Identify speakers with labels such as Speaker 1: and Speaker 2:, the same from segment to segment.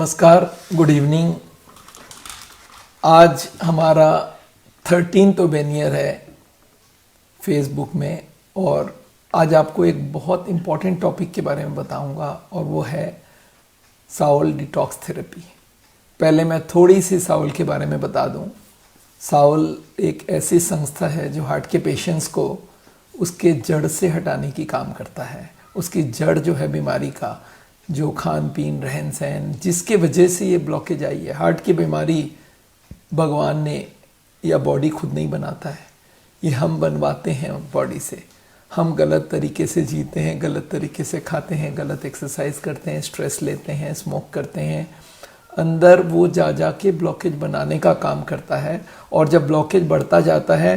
Speaker 1: नमस्कार, good evening. आज हमारा 13th वेनियर है फेसबुक में और आज आपको एक बहुत इम्पॉर्टेंट टॉपिक के बारे में बताऊंगा और वो है साउल डिटॉक्स थेरेपी। पहले मैं थोड़ी सी साउल के बारे में बता दूं। साउल एक ऐसी संस्था है जो हार्ट के पेशेंट्स को उसके जड़ से हटाने की काम करता है। उसकी जड़ जो है बीमारी का, जो खान पीन रहन सहन जिसके वजह से ये ब्लॉकेज आई है। हार्ट की बीमारी भगवान ने या बॉडी खुद नहीं बनाता है, ये हम बनवाते हैं बॉडी से। हम गलत तरीके से जीते हैं, गलत तरीके से खाते हैं, गलत एक्सरसाइज करते हैं, स्ट्रेस लेते हैं, स्मोक करते हैं। अंदर वो जा के ब्लॉकेज बनाने का काम करता है और जब ब्लॉकेज बढ़ता जाता है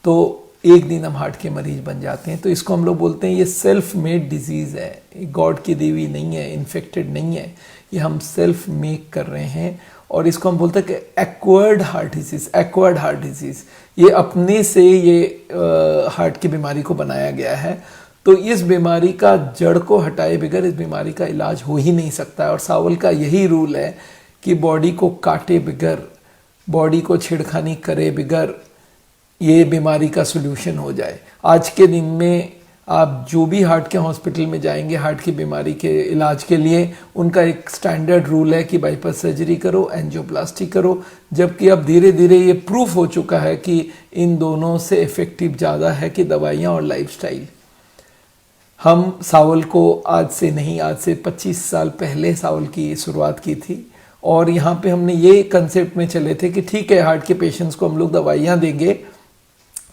Speaker 1: तो एक दिन हम हार्ट के मरीज बन जाते हैं। तो इसको हम लोग बोलते हैं ये सेल्फ मेड डिजीज़ है, गॉड की दी हुई नहीं है, इन्फेक्टेड नहीं है, ये हम सेल्फ मेक कर रहे हैं। और इसको हम बोलते हैं कि acquired heart disease. Acquired heart disease ये अपने से ये हार्ट की बीमारी को बनाया गया है। तो इस बीमारी का जड़ को हटाए बगैर इस बीमारी का इलाज हो ही नहीं सकता है। और सावल का यही रूल है कि बॉडी को काटे बगैर, बॉडी को छेड़खानी करे बगैर ये बीमारी का सोल्यूशन हो जाए। आज के दिन में आप जो भी हार्ट के हॉस्पिटल में जाएंगे हार्ट की बीमारी के इलाज के लिए, उनका एक स्टैंडर्ड रूल है कि बाईपास सर्जरी करो, एंजियोप्लास्टी करो। जबकि अब धीरे धीरे ये प्रूफ हो चुका है कि इन दोनों से इफेक्टिव ज़्यादा है कि दवाइयाँ और लाइफस्टाइल। हम सावल को आज से नहीं, आज से 25 साल पहले सावल की शुरुआत की थी और यहाँ पे हमने ये कंसेप्ट में चले थे कि ठीक है, हार्ट के पेशेंट्स को हम लोग दवाइयाँ देंगे,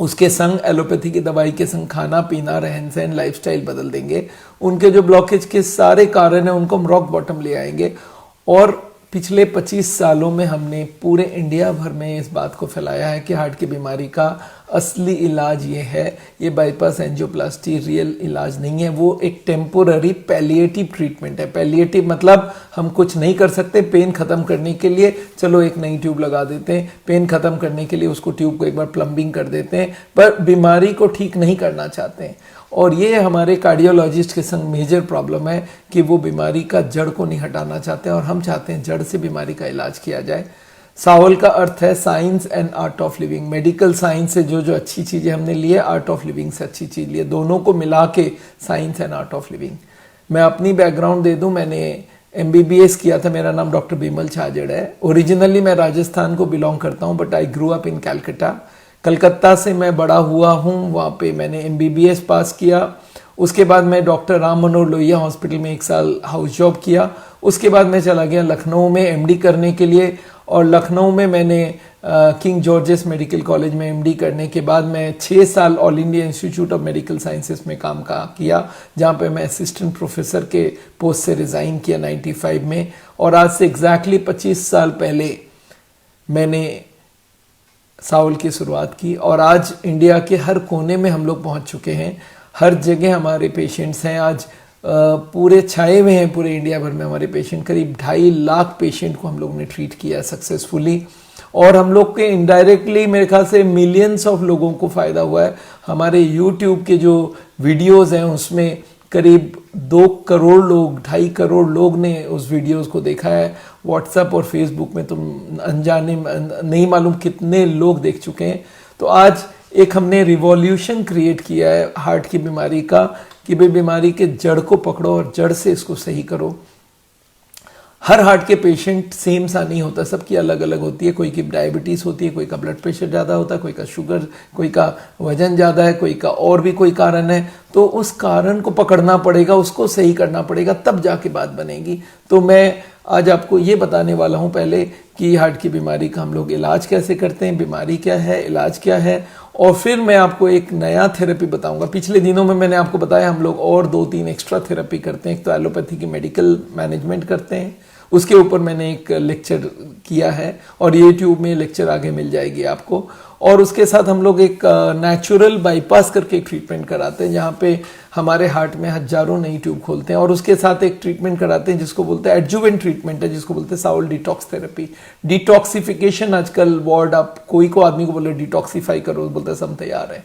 Speaker 1: उसके संग एलोपैथी की दवाई के संग खाना पीना रहन सहन लाइफस्टाइल बदल देंगे। उनके जो ब्लॉकेज के सारे कारण हैं उनको हम रॉक बॉटम ले आएंगे। और पिछले 25 सालों में हमने पूरे इंडिया भर में इस बात को फैलाया है कि हार्ट की बीमारी का असली इलाज ये है, ये बाईपास एंजियोप्लास्टी रियल इलाज नहीं है, वो एक टेम्पोररी पैलिएटिव ट्रीटमेंट है। पैलिएटिव मतलब हम कुछ नहीं कर सकते, पेन खत्म करने के लिए चलो एक नई ट्यूब लगा देते हैं, पेन खत्म करने के लिए उसको ट्यूब को एक बार प्लम्बिंग कर देते हैं, पर बीमारी को ठीक नहीं करना चाहते हैं। और ये हमारे कार्डियोलॉजिस्ट के संग मेजर प्रॉब्लम है कि वो बीमारी का जड़ को नहीं हटाना चाहते हैं और हम चाहते हैं जड़ से बीमारी का इलाज किया जाए। सावल का अर्थ है science and art of living. Medical science से जो जो अच्छी चीज़ें हमने ली है, आर्ट ऑफ लिविंग से अच्छी चीज़ ली है, दोनों को मिला के science and art of living. मैं अपनी बैकग्राउंड दे दूं, मैंने MBBS किया था। मेरा नाम डॉक्टर बिमल छाजड़ है। ओरिजिनली मैं राजस्थान को बिलोंग करता हूं, but I grew up in Calcutta. Calcutta से मैं बड़ा हुआ हूँ, वहाँ पे मैंने MBBS पास किया। उसके बाद मैं डॉक्टर राम मनोहर लोहिया हॉस्पिटल में 1 साल हाउस जॉब किया। उसके बाद मैं चला गया लखनऊ में MD करने के लिए और लखनऊ में मैंने किंग जॉर्जेस मेडिकल कॉलेज में MD करने के बाद मैं 6 साल all India institute of medical sciences में काम किया, जहाँ पे मैं असिस्टेंट प्रोफेसर के पोस्ट से रिज़ाइन किया 95 में। और आज से एग्जैक्टली 25 साल पहले मैंने सावल की शुरुआत की और आज इंडिया के हर कोने में हम लोग पहुंच चुके हैं। हर जगह हमारे पेशेंट्स हैं। आज पूरे छाए हुए हैं, पूरे इंडिया भर में हमारे पेशेंट। करीब 2.5 लाख पेशेंट को हम लोग ने ट्रीट किया सक्सेसफुली और हम लोग के इनडायरेक्टली मेरे ख्याल से मिलियंस ऑफ लोगों को फ़ायदा हुआ है। हमारे यूट्यूब के जो वीडियोज़ हैं उसमें करीब 2 करोड़ लोग, 2.5 करोड़ लोग ने उस वीडियोस को देखा है। व्हाट्सएप और फेसबुक में तुम अनजाने नहीं मालूम कितने लोग देख चुके हैं। तो आज एक हमने रिवॉल्यूशन क्रिएट किया है हार्ट की बीमारी का कि भाई बीमारी के जड़ को पकड़ो और जड़ से इसको सही करो। हर हार्ट के पेशेंट सेम सा नहीं होता, सबकी अलग अलग होती है। कोई की डायबिटीज़ होती है, कोई का ब्लड प्रेशर ज़्यादा होता है, कोई का शुगर, कोई का वजन ज़्यादा है, कोई का और भी कोई कारण है। तो उस कारण को पकड़ना पड़ेगा, उसको सही करना पड़ेगा, तब जाके बात बनेगी। तो मैं आज आपको ये बताने वाला हूँ पहले कि हार्ट की बीमारी का हम लोग इलाज कैसे करते हैं, बीमारी क्या है, इलाज क्या है, और फिर मैं आपको एक नया थेरेपी बताऊंगा। पिछले दिनों में मैंने आपको बताया हम लोग और 2-3 एक्स्ट्रा थेरेपी करते हैं। एक तो एलोपैथी की मेडिकल मैनेजमेंट करते हैं, उसके ऊपर मैंने एक लेक्चर किया है और यूट्यूब में लेक्चर आगे मिल जाएगी आपको। और उसके साथ हम लोग एक नेचुरल बाईपास करके एक ट्रीटमेंट कराते हैं, जहाँ पे हमारे हार्ट में हजारों नई ट्यूब खोलते हैं। और उसके साथ एक ट्रीटमेंट कराते हैं जिसको बोलते हैं एडजुवेंट ट्रीटमेंट है, जिसको बोलते हैं साउल डिटॉक्स थेरेपी। डिटॉक्सिफिकेशन आजकल वर्ड, आप कोई को आदमी को बोले डिटॉक्सिफाई करो, बोलते हैं सब तैयार है।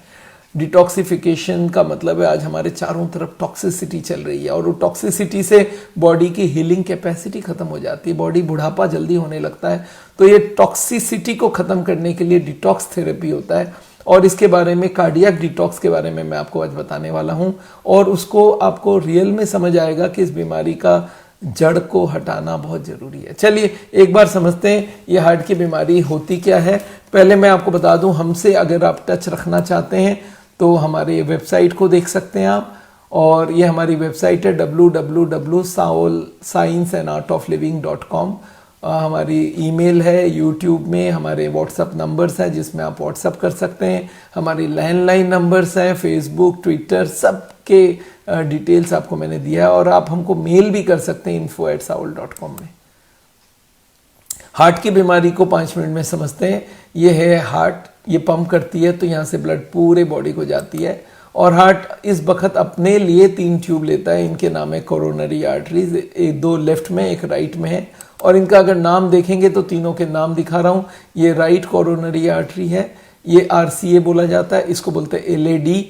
Speaker 1: डिटॉक्सिफिकेशन का मतलब है आज हमारे चारों तरफ टॉक्सिसिटी चल रही है और वो टॉक्सिसिटी से बॉडी की हीलिंग कैपेसिटी खत्म हो जाती है, बॉडी बुढ़ापा जल्दी होने लगता है। तो ये टॉक्सिसिटी को खत्म करने के लिए डिटॉक्स थेरेपी होता है और इसके बारे में कार्डियक डिटॉक्स के बारे में मैं आपको आज बताने वाला हूं और उसको आपको रियल में समझ आएगा कि इस बीमारी का जड़ को हटाना बहुत जरूरी है। चलिए एक बार समझते हैं ये हार्ट की बीमारी होती क्या है। पहले मैं आपको बता दूं, हमसे अगर आप टच रखना चाहते हैं तो हमारे वेबसाइट को देख सकते हैं आप, और ये हमारी वेबसाइट है www.saolscienceandartofliving.com। हमारी ईमेल है, यूट्यूब में हमारे व्हाट्सअप नंबर्स हैं जिसमें आप व्हाट्सअप कर सकते हैं, हमारी लैंडलाइन नंबर्स हैं, फेसबुक, ट्विटर, सब के डिटेल्स आपको मैंने दिया है और आप हमको मेल भी कर सकते हैं info@saol.com में। हार्ट की बीमारी को 5 मिनट में समझते हैं। ये है हार्ट, ये पंप करती है तो यहाँ से ब्लड पूरे बॉडी को जाती है और हार्ट इस वक्त अपने लिए 3 ट्यूब लेता है। इनके नाम है कोरोनरी आर्टरीज, 2 लेफ्ट में एक राइट में है और इनका अगर नाम देखेंगे तो तीनों के नाम दिखा रहा हूँ। ये राइट कोरोनरी आर्टरी है, ये RCA बोला जाता है, इसको बोलते हैं LAD,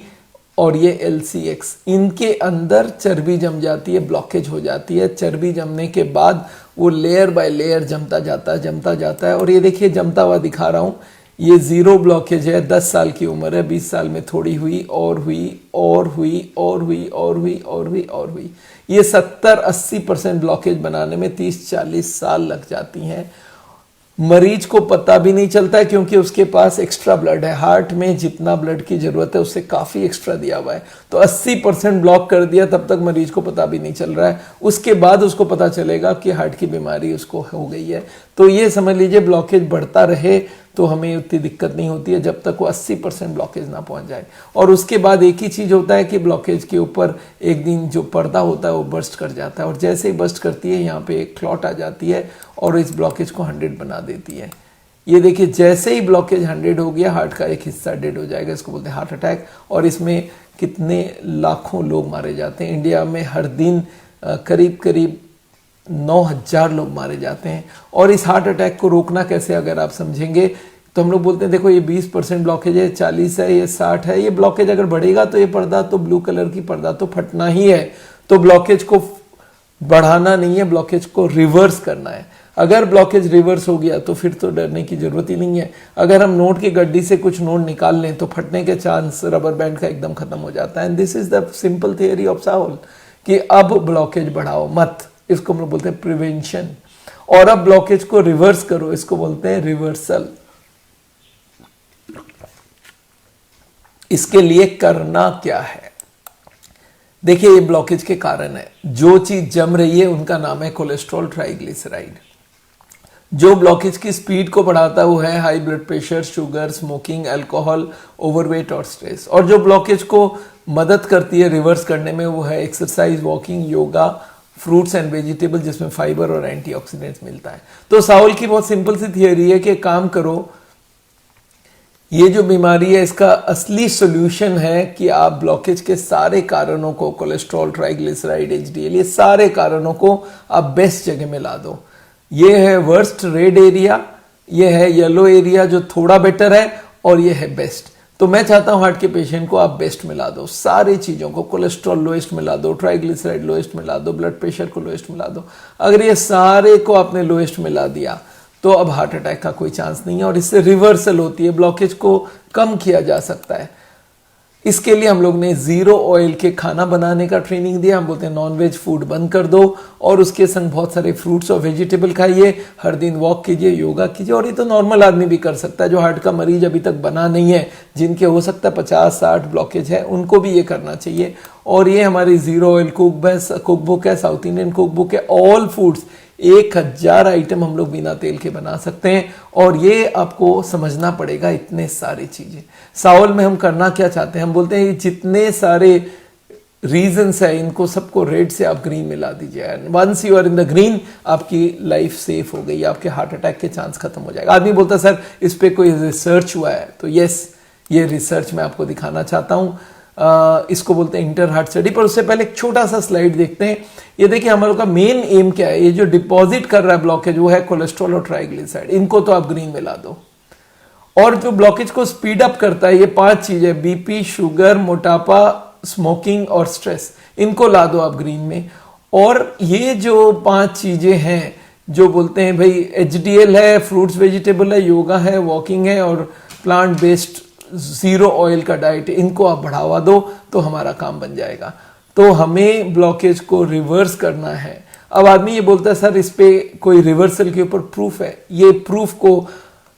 Speaker 1: और ये LCX। इनके अंदर चर्बी जम जाती है, ब्लॉकेज हो जाती है। चर्बी जमने के बाद वो लेयर बाय लेयर जमता जाता है और ये देखिए जमता हुआ दिखा रहा हूँ, ये 0 ब्लॉकेज है। 10 साल की उम्र है, 20 साल में थोड़ी हुई और हुई और हुई और हुई और हुई और हुई और हुई। ये 70-80% ब्लॉकेज बनाने में 30-40 साल लग जाती हैं। मरीज को पता भी नहीं चलता है क्योंकि उसके पास एक्स्ट्रा ब्लड है। हार्ट में जितना ब्लड की जरूरत है उससे काफी एक्स्ट्रा दिया हुआ है, तो 80% ब्लॉक कर दिया, तब तक मरीज को पता भी नहीं चल रहा है। उसके बाद उसको पता चलेगा कि हार्ट की बीमारी उसको हो गई है। तो ये समझ लीजिए ब्लॉकेज बढ़ता रहे तो हमें उतनी दिक्कत नहीं होती है जब तक वो 80% ब्लॉकेज ना पहुंच जाए। और उसके बाद एक ही चीज होता है कि ब्लॉकेज के ऊपर एक दिन जो पर्दा होता है वो बर्स्ट कर जाता है और जैसे ही बर्स्ट करती है यहाँ पे एक क्लॉट आ जाती है और इस ब्लॉकेज को 100 बना देती है। ये देखिए जैसे ही ब्लॉकेज 100 हो गया, हार्ट का एक हिस्सा डेड हो जाएगा, इसको बोलते हैं हार्ट अटैक। और इसमें कितने लाखों लोग मारे जाते हैं। इंडिया में हर दिन करीब करीब 9,000 लोग मारे जाते हैं। और इस हार्ट अटैक को रोकना कैसे अगर आप समझेंगे तो हम लोग बोलते हैं देखो ये 20% ब्लॉकेज है, 40 है, ये 60 है। ये ब्लॉकेज अगर बढ़ेगा तो ये पर्दा तो ब्लू कलर की पर्दा तो फटना ही है। तो ब्लॉकेज को बढ़ाना नहीं है, ब्लॉकेज को रिवर्स करना है। अगर ब्लॉकेज रिवर्स हो गया तो फिर तो डरने की जरूरत ही नहीं है। अगर हम नोट की गड्डी से कुछ नोट निकाल लें तो फटने के चांस रबर बैंड का एकदम खत्म हो जाता है। And this is the simple theory of Saul कि अब ब्लॉकेज बढ़ाओ मत, इसको हम लोग बोलते हैं प्रिवेंशन। और अब ब्लॉकेज को रिवर्स करो, इसको बोलते हैं रिवर्सल। इसके लिए करना क्या है, देखिए ये ब्लॉकेज के कारण है। जो चीज जम रही है उनका नाम है कोलेस्ट्रॉल, ट्राइग्लिसराइड। जो ब्लॉकेज की स्पीड को बढ़ाता है वो है high blood pressure, sugar, smoking, alcohol, overweight और स्ट्रेस। और जो ब्लॉकेज को मदद करती है रिवर्स करने में वो है exercise, walking, yoga, fruits and vegetable जिसमें फाइबर और एंटीऑक्सीडेंट्स मिलता है। तो साउल की बहुत सिंपल सी थियरी है कि काम करो, ये जो बीमारी है इसका असली सॉल्यूशन है कि आप ब्लॉकेज के सारे कारणों को, कोलेस्ट्रॉल, ट्राइग्लिसराइड, HDL, ये सारे कारणों को आप बेस्ट जगह में ला दो। ये है वर्स्ट रेड एरिया, ये है येलो एरिया जो थोड़ा बेटर है, और ये है बेस्ट। तो मैं चाहता हूं हार्ट के पेशेंट को आप बेस्ट मिला दो, सारी चीजों को। कोलेस्ट्रॉल लोएस्ट मिला दो, ट्राइग्लिसराइड लोएस्ट मिला दो, ब्लड प्रेशर को लोएस्ट मिला दो। अगर ये सारे को आपने लोएस्ट मिला दिया तो अब हार्ट अटैक का कोई चांस नहीं है और इससे रिवर्सल होती है, ब्लॉकेज को कम किया जा सकता है। इसके लिए हम लोग ने 0 ऑयल के खाना बनाने का ट्रेनिंग दिया। हम बोलते हैं नॉनवेज फूड बंद कर दो और उसके संग बहुत सारे फ्रूट्स और वेजिटेबल खाइए, हर दिन वॉक कीजिए, योगा कीजिए। और ये तो नॉर्मल आदमी भी कर सकता है, जो हार्ट का मरीज अभी तक बना नहीं है, जिनके हो सकता है 50-60 ब्लॉकेज है, उनको भी ये करना चाहिए। और ये हमारी 0 ऑयल कुकबुक है, साउथ इंडियन कुकबुक है। ऑल फूड्स 1000 आइटम हम लोग बिना तेल के बना सकते हैं और ये आपको समझना पड़ेगा इतने सारी चीजें। साउल में हम करना क्या चाहते हैं, हम बोलते हैं ये जितने सारे रीजंस है इनको सबको रेड से आप ग्रीन मिला दीजिए। Once you are in the green आपकी लाइफ सेफ हो गई, आपके हार्ट अटैक के चांस खत्म हो जाएगा। आदमी बोलता है सर इस पे कोई रिसर्च हुआ है, तो यस ये रिसर्च मैं आपको दिखाना चाहता हूं। इसको बोलते हैं इंटर हार्ट स्टडी। पर उससे पहले एक छोटा सा स्लाइड देखते हैं। ये देखिए हमारे का मेन एम क्या है, ये जो डिपॉजिट कर रहा है ब्लॉकेज वो है कोलेस्ट्रॉल और ट्राइग्लिसराइड। इनको तो आप ग्रीन मिला दो और जो ब्लॉकेज को स्पीड अप करता है, ये 5 चीजें, बीपी, शुगर, मोटापा, स्मोकिंग और स्ट्रेस, इनको ला दो आप ग्रीन में। और ये जो 5 चीजें हैं जो बोलते हैं भाई HDL है, फ्रूट्स वेजिटेबल है, योगा है, वॉकिंग है और प्लांट बेस्ड जीरो ऑयल का डाइट, इनको आप बढ़ावा दो तो हमारा काम बन जाएगा। तो हमें ब्लॉकेज को रिवर्स करना है। अब आदमी ये बोलता है सर इस पे कोई रिवर्सल के ऊपर प्रूफ है। ये प्रूफ को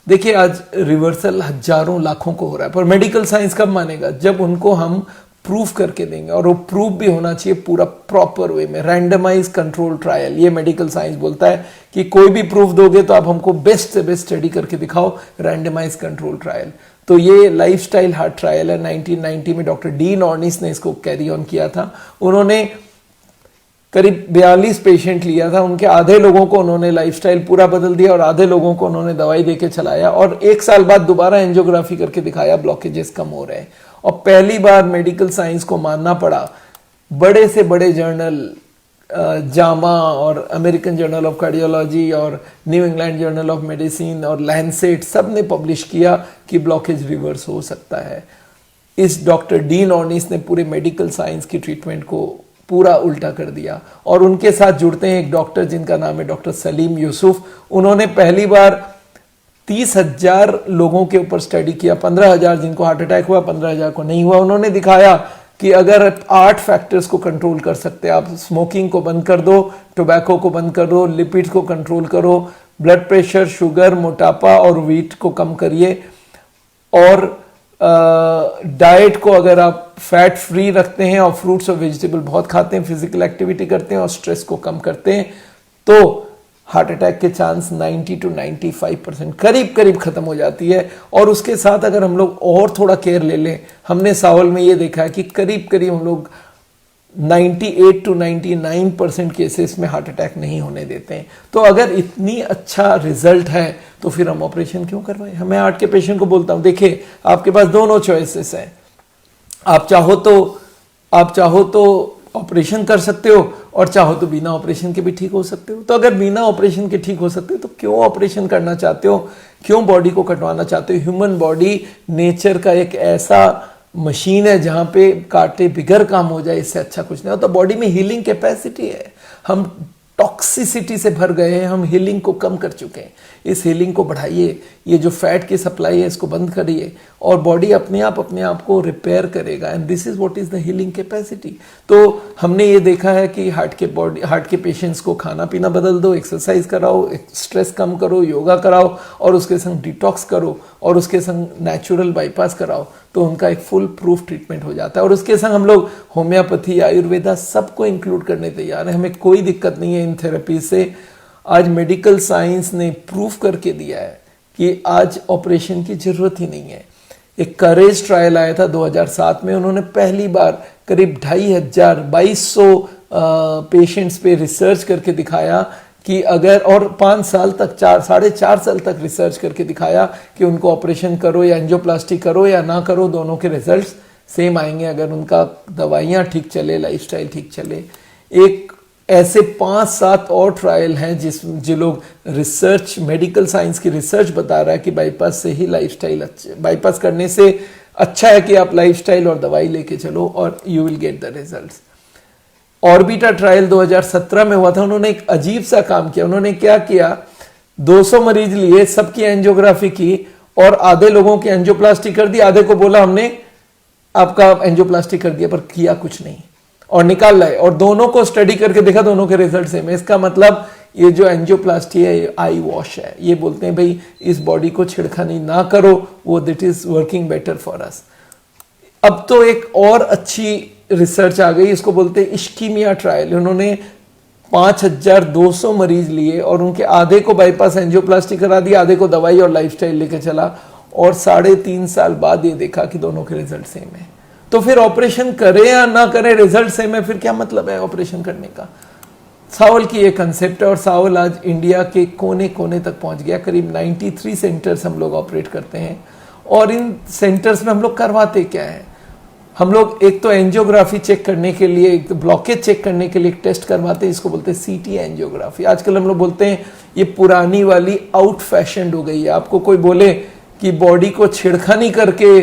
Speaker 1: देखिए, आज रिवर्सल हजारों लाखों को हो रहा है, पर मेडिकल साइंस कब मानेगा? जब उनको हम प्रूफ करके देंगे, और वो प्रूफ भी होना चाहिए पूरा प्रॉपर वे में, रैंडमाइज कंट्रोल ट्रायल। ये मेडिकल साइंस बोलता है कि कोई भी प्रूफ दोगे तो आप हमको बेस्ट से बेस्ट स्टडी करके दिखाओ, रैंडमाइज कंट्रोल ट्रायल। तो ये लाइफस्टाइल हार्ट ट्रायल है, 1990 में डॉक्टर डीन ऑर्निस ने इसको कैरी ऑन किया था। उन्होंने करीब 42 पेशेंट लिया था, उनके आधे लोगों को उन्होंने लाइफस्टाइल पूरा बदल दिया और आधे लोगों को उन्होंने दवाई देके चलाया, और 1 साल बाद दोबारा एंजियोग्राफी करके दिखाया ब्लॉकेजेस कम हो रहे हैं। और पहली बार मेडिकल साइंस को मानना पड़ा, बड़े से बड़े जर्नल जामा और अमेरिकन जर्नल ऑफ कार्डियोलॉजी और new England journal of medicine और लैंसेट, सब ने पब्लिश किया कि ब्लॉकेज रिवर्स हो सकता है। इस डॉक्टर डीन ऑर्निस ने पूरे मेडिकल साइंस की ट्रीटमेंट को पूरा उल्टा कर दिया। और उनके साथ जुड़ते हैं एक डॉक्टर जिनका नाम है डॉक्टर सलीम यूसुफ। उन्होंने पहली बार 30,000 लोगों के ऊपर स्टडी किया, 15,000 जिनको हार्ट अटैक हुआ, 15,000 को नहीं हुआ। उन्होंने दिखाया कि अगर 8 फैक्टर्स को कंट्रोल कर सकते हैं आप, स्मोकिंग को बंद कर दो, टोबैको को बंद कर दो, लिपिड्स को कंट्रोल करो, ब्लड प्रेशर, शुगर, मोटापा और वीट को कम करिए, और डाइट को अगर आप फैट फ्री रखते हैं और फ्रूट्स और वेजिटेबल बहुत खाते हैं, फिजिकल एक्टिविटी करते हैं और स्ट्रेस को कम करते हैं, तो हार्ट अटैक के चांस 90 to 95% करीब करीब खत्म हो जाती है। और उसके साथ अगर हम लोग और थोड़ा केयर ले लें, हमने सावल में ये देखा है कि करीब करीब हम लोग 98 to 99% केसेस में हार्ट अटैक नहीं होने देते हैं। तो अगर इतनी अच्छा रिजल्ट है तो फिर हम ऑपरेशन क्यों करवाएं? मैं हार्ट के पेशेंट को बोलता हूं, देखिए आपके पास दोनों चॉइसेस हैं, आप चाहो तो ऑपरेशन कर सकते हो और चाहो तो बिना ऑपरेशन के भी ठीक हो सकते हो। तो अगर बिना ऑपरेशन के ठीक हो सकते हो तो क्यों ऑपरेशन करना चाहते हो, क्यों बॉडी को कटवाना चाहते हो? ह्यूमन बॉडी नेचर का एक ऐसा मशीन है जहां पे काटे बिगर काम हो जाए, इससे अच्छा कुछ नहीं होता। बॉडी में हीलिंग कैपेसिटी है, हम टॉक्सिसिटी से भर गए हैं, हम हीलिंग को कम कर चुके हैं। इस हीलिंग को बढ़ाइए, ये जो फैट की सप्लाई है इसको बंद करिए और बॉडी अपने आप को रिपेयर करेगा, and this is what is the healing capacity. तो हमने ये देखा है कि हार्ट के पेशेंट्स को खाना पीना बदल दो, एक्सरसाइज कराओ, स्ट्रेस कम करो, योगा कराओ और उसके संग डिटॉक्स करो और उसके संग नेचुरल बाईपास कराओ, तो उनका एक फुल प्रूफ ट्रीटमेंट हो जाता है। और उसके संग हम लोग होम्योपैथी, आयुर्वेदा सबको इंक्लूड करने तैयार है, हमें कोई दिक्कत नहीं है इन थेरेपी से। आज मेडिकल साइंस ने प्रूफ करके दिया है कि आज ऑपरेशन की जरूरत ही नहीं है। एक करेज ट्रायल आया था 2007 में, उन्होंने पहली बार करीब 2200 पेशेंट्स पे रिसर्च करके दिखाया कि अगर, और 5 साल तक, 4.5 साल तक रिसर्च करके दिखाया कि उनको ऑपरेशन करो या एंजियोप्लास्टी करो या ना करो, दोनों के रिजल्ट्स सेम आएंगे अगर उनका दवाइयाँ ठीक चले, लाइफस्टाइल ठीक चले। एक ऐसे 5-7 और ट्रायल हैं जो लोग रिसर्च, मेडिकल साइंस की रिसर्च बता रहा है कि बाईपास से ही लाइफस्टाइल अच्छा, बाईपास करने से अच्छा है कि आप लाइफस्टाइल और दवाई लेके चलो और you will get the results. ORBITA trial 2017 में हुआ था, उन्होंने एक अजीब सा काम किया। उन्होंने क्या किया, 200 मरीज लिए, सबकी एंजियोग्राफी की और आधे लोगों की एंजियोप्लास्टी कर दी, आधे को बोला हमने आपका एंजियोप्लास्टी कर दिया, पर किया कुछ नहीं और निकाल लाए, और दोनों को स्टडी करके देखा, दोनों के रिजल्ट सेम है। इसका मतलब ये जो एंजियोप्लास्टी है ये आई वॉश है, ये बोलते हैं भाई इस बॉडी को छेड़खानी ना करो, वो that is working better for us. अब तो एक और अच्छी रिसर्च आ गई, इसको बोलते हैं इश्कीमिया ट्रायल। उन्होंने 5200 मरीज लिए और उनके आधे को बाईपास एंजियोप्लास्टी करा दी, आधे को दवाई और लाइफस्टाइल लेके चला, और 3.5 साल बाद ये देखा कि दोनों के रिजल्ट सेम है। तो फिर ऑपरेशन करें या ना करें, रिजल्ट सेम है, फिर क्या मतलब है ऑपरेशन करने का? सावल की ये कंसेप्ट है और सावल आज इंडिया के कोने कोने तक पहुंच गया। करीब 93 सेंटर्स हम लोग ऑपरेट करते हैं और इन सेंटर्स में हम लोग करवाते क्या है, हम लोग एक तो एंजियोग्राफी चेक करने के लिए, एक तो ब्लॉकेज चेक करने के लिए एक टेस्ट करवाते हैं, इसको बोलते हैं सीटी एंजियोग्राफी। आजकल हम लोग बोलते हैं ये पुरानी वाली आउट फैशन हो गई है। आपको कोई बोले कि बॉडी को छेड़खानी करके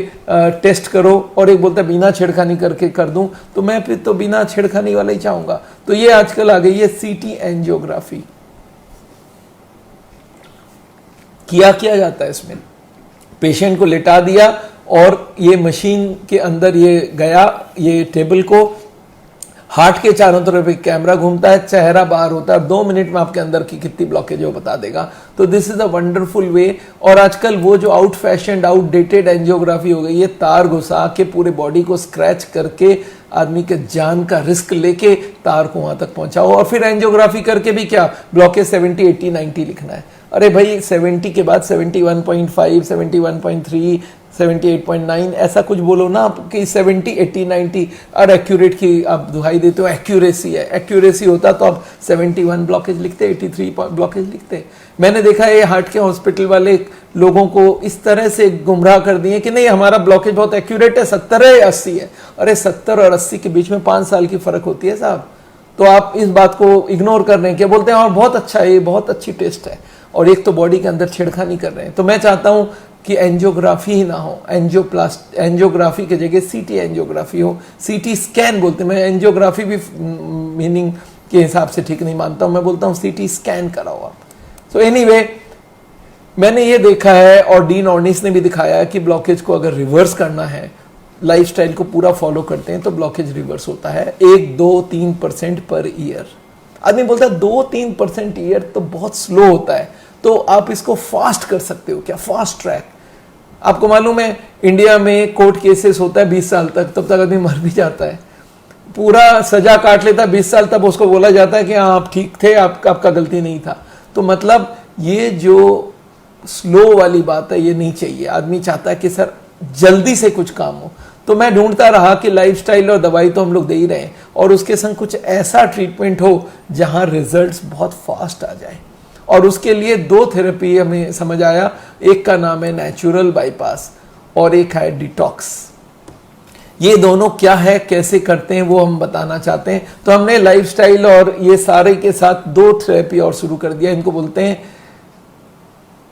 Speaker 1: टेस्ट करो, और एक बोलता है बिना छेड़खानी करके कर दूं, तो मैं फिर तो बिना छेड़खानी वाला ही चाहूंगा। तो ये आजकल आ गई है सीटी एंजियोग्राफी। किया जाता है इसमें, पेशेंट को लेटा दिया और ये मशीन के अंदर ये गया, ये टेबल को, हार्ट के चारों तरफ एक कैमरा घूमता है, चेहरा बाहर होता है, 2 मिनट में आपके अंदर की कितनी ब्लॉकेज है वो बता देगा। तो दिस इज अ वंडरफुल वे। और आजकल वो जो आउट फैशन आउटडेटेड एंजियोग्राफी हो गई है, तार घुसा के पूरे बॉडी को स्क्रैच करके आदमी के जान का रिस्क लेके तार को वहां तक पहुंचाओ, और फिर एंजियोग्राफी करके भी क्या ब्लॉकेज 70, 80, 90 लिखना है। अरे भाई 70 के बाद 71.5, 71.3, 78.9 ऐसा कुछ बोलो ना आप कि 70, 80, 90, और एक्यूरेट की आप दुहाई देते हो, एक्यूरेसी है, एक्यूरेसी होता तो आप 71 ब्लॉकेज लिखते, 83 ब्लॉकेज लिखते। मैंने देखा है हार्ट के हॉस्पिटल वाले लोगों को इस तरह से गुमराह कर दिए कि नहीं हमारा ब्लॉकेज बहुत एक्यूरेट है, 70 है या 80 है। अरे 70 और 80 के बीच में 5 साल की फर्क होती है साहब। तो आप इस बात को इग्नोर कर रहे हैं, क्या बोलते हैं और बहुत अच्छा है, ये बहुत अच्छी टेस्ट है, और एक तो बॉडी के अंदर छेड़खानी कर रहे हैं। तो मैं चाहता हूं कि एंजियोग्राफी ही ना हो, एंजियोग्राफी की जगह सीटी एंजियोग्राफी हो। सीटी स्कैन बोलते हैं, मैं एंजियोग्राफी भी मीनिंग के हिसाब से ठीक नहीं मानता हूं, मैं बोलता हूं सीटी स्कैन कराओ आप। सो एनीवे, मैंने ये देखा है और डीन ऑर्निस ने भी दिखाया है कि ब्लॉकेज को अगर रिवर्स करना है, लाइफस्टाइल को पूरा फॉलो करते हैं तो ब्लॉकेज रिवर्स होता है 1, 2, 3% पर ईयर। आदमी बोलता है 2-3% ईयर तो बहुत स्लो होता है, तो आप इसको फास्ट कर सकते हो क्या, फास्ट ट्रैक। आपको मालूम है इंडिया में कोर्ट केसेस होता है 20 साल तक, तब तक आदमी मर भी जाता है, पूरा सजा काट लेता है 20 साल, तब उसको बोला जाता है कि हाँ आप ठीक थे, आपका गलती नहीं था। तो मतलब ये जो स्लो वाली बात है ये नहीं चाहिए। आदमी चाहता है कि सर जल्दी से कुछ काम हो। तो मैं ढूंढता रहा कि लाइफस्टाइल और दवाई तो हम लोग दे ही रहे हैं, और उसके संग कुछ ऐसा ट्रीटमेंट हो जहां रिजल्ट्स बहुत फास्ट आ जाए। और उसके लिए 2 थेरेपी हमें समझ आया, एक का नाम है नेचुरल बाईपास और एक है डिटॉक्स। ये दोनों क्या है, कैसे करते हैं, वो हम बताना चाहते हैं। तो हमने लाइफस्टाइल और ये सारे के साथ 2 थेरेपी और शुरू कर दिया। इनको बोलते हैं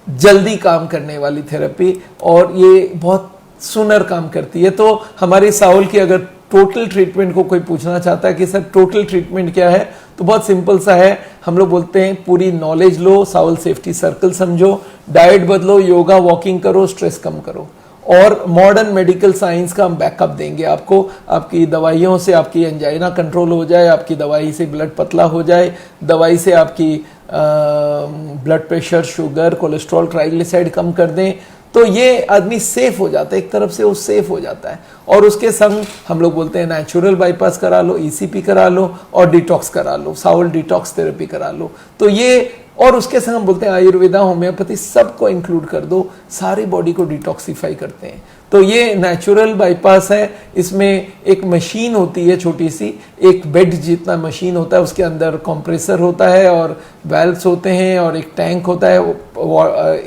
Speaker 1: जल्दी काम करने वाली थेरेपी, और ये बहुत सुनर काम करती है। तो हमारी साउल की अगर टोटल ट्रीटमेंट को कोई पूछना चाहता है कि सर टोटल ट्रीटमेंट क्या है, तो बहुत सिंपल सा है। हम लोग बोलते हैं पूरी नॉलेज लो, साउल सेफ्टी सर्कल समझो, डाइट बदलो, योगा वॉकिंग करो, स्ट्रेस कम करो, और मॉडर्न मेडिकल साइंस का हम बैकअप देंगे आपको। आपकी दवाइयों से आपकी एंजाइना कंट्रोल हो जाए, आपकी दवाई से ब्लड पतला हो जाए, दवाई से आपकी blood pressure, sugar, cholesterol, triglyceride कम कर दें। तो ये आदमी सेफ हो जाता है, एक तरफ से वो सेफ हो जाता है। और उसके संग हम लोग बोलते हैं नेचुरल बाईपास करा लो, ईसीपी करा लो, और डिटॉक्स करा लो, साउल डिटॉक्स थेरेपी करा लो। तो ये, और उसके संग हम बोलते हैं आयुर्वेदा, होम्योपैथी, सबको इंक्लूड कर दो, सारी बॉडी को डिटॉक्सिफाई करते हैं। तो ये नेचुरल बाईपास है। इसमें एक मशीन होती है छोटी सी, एक बेड जितना मशीन होता है, उसके अंदर कंप्रेसर होता है और वेल्व्स होते हैं, और एक टैंक होता है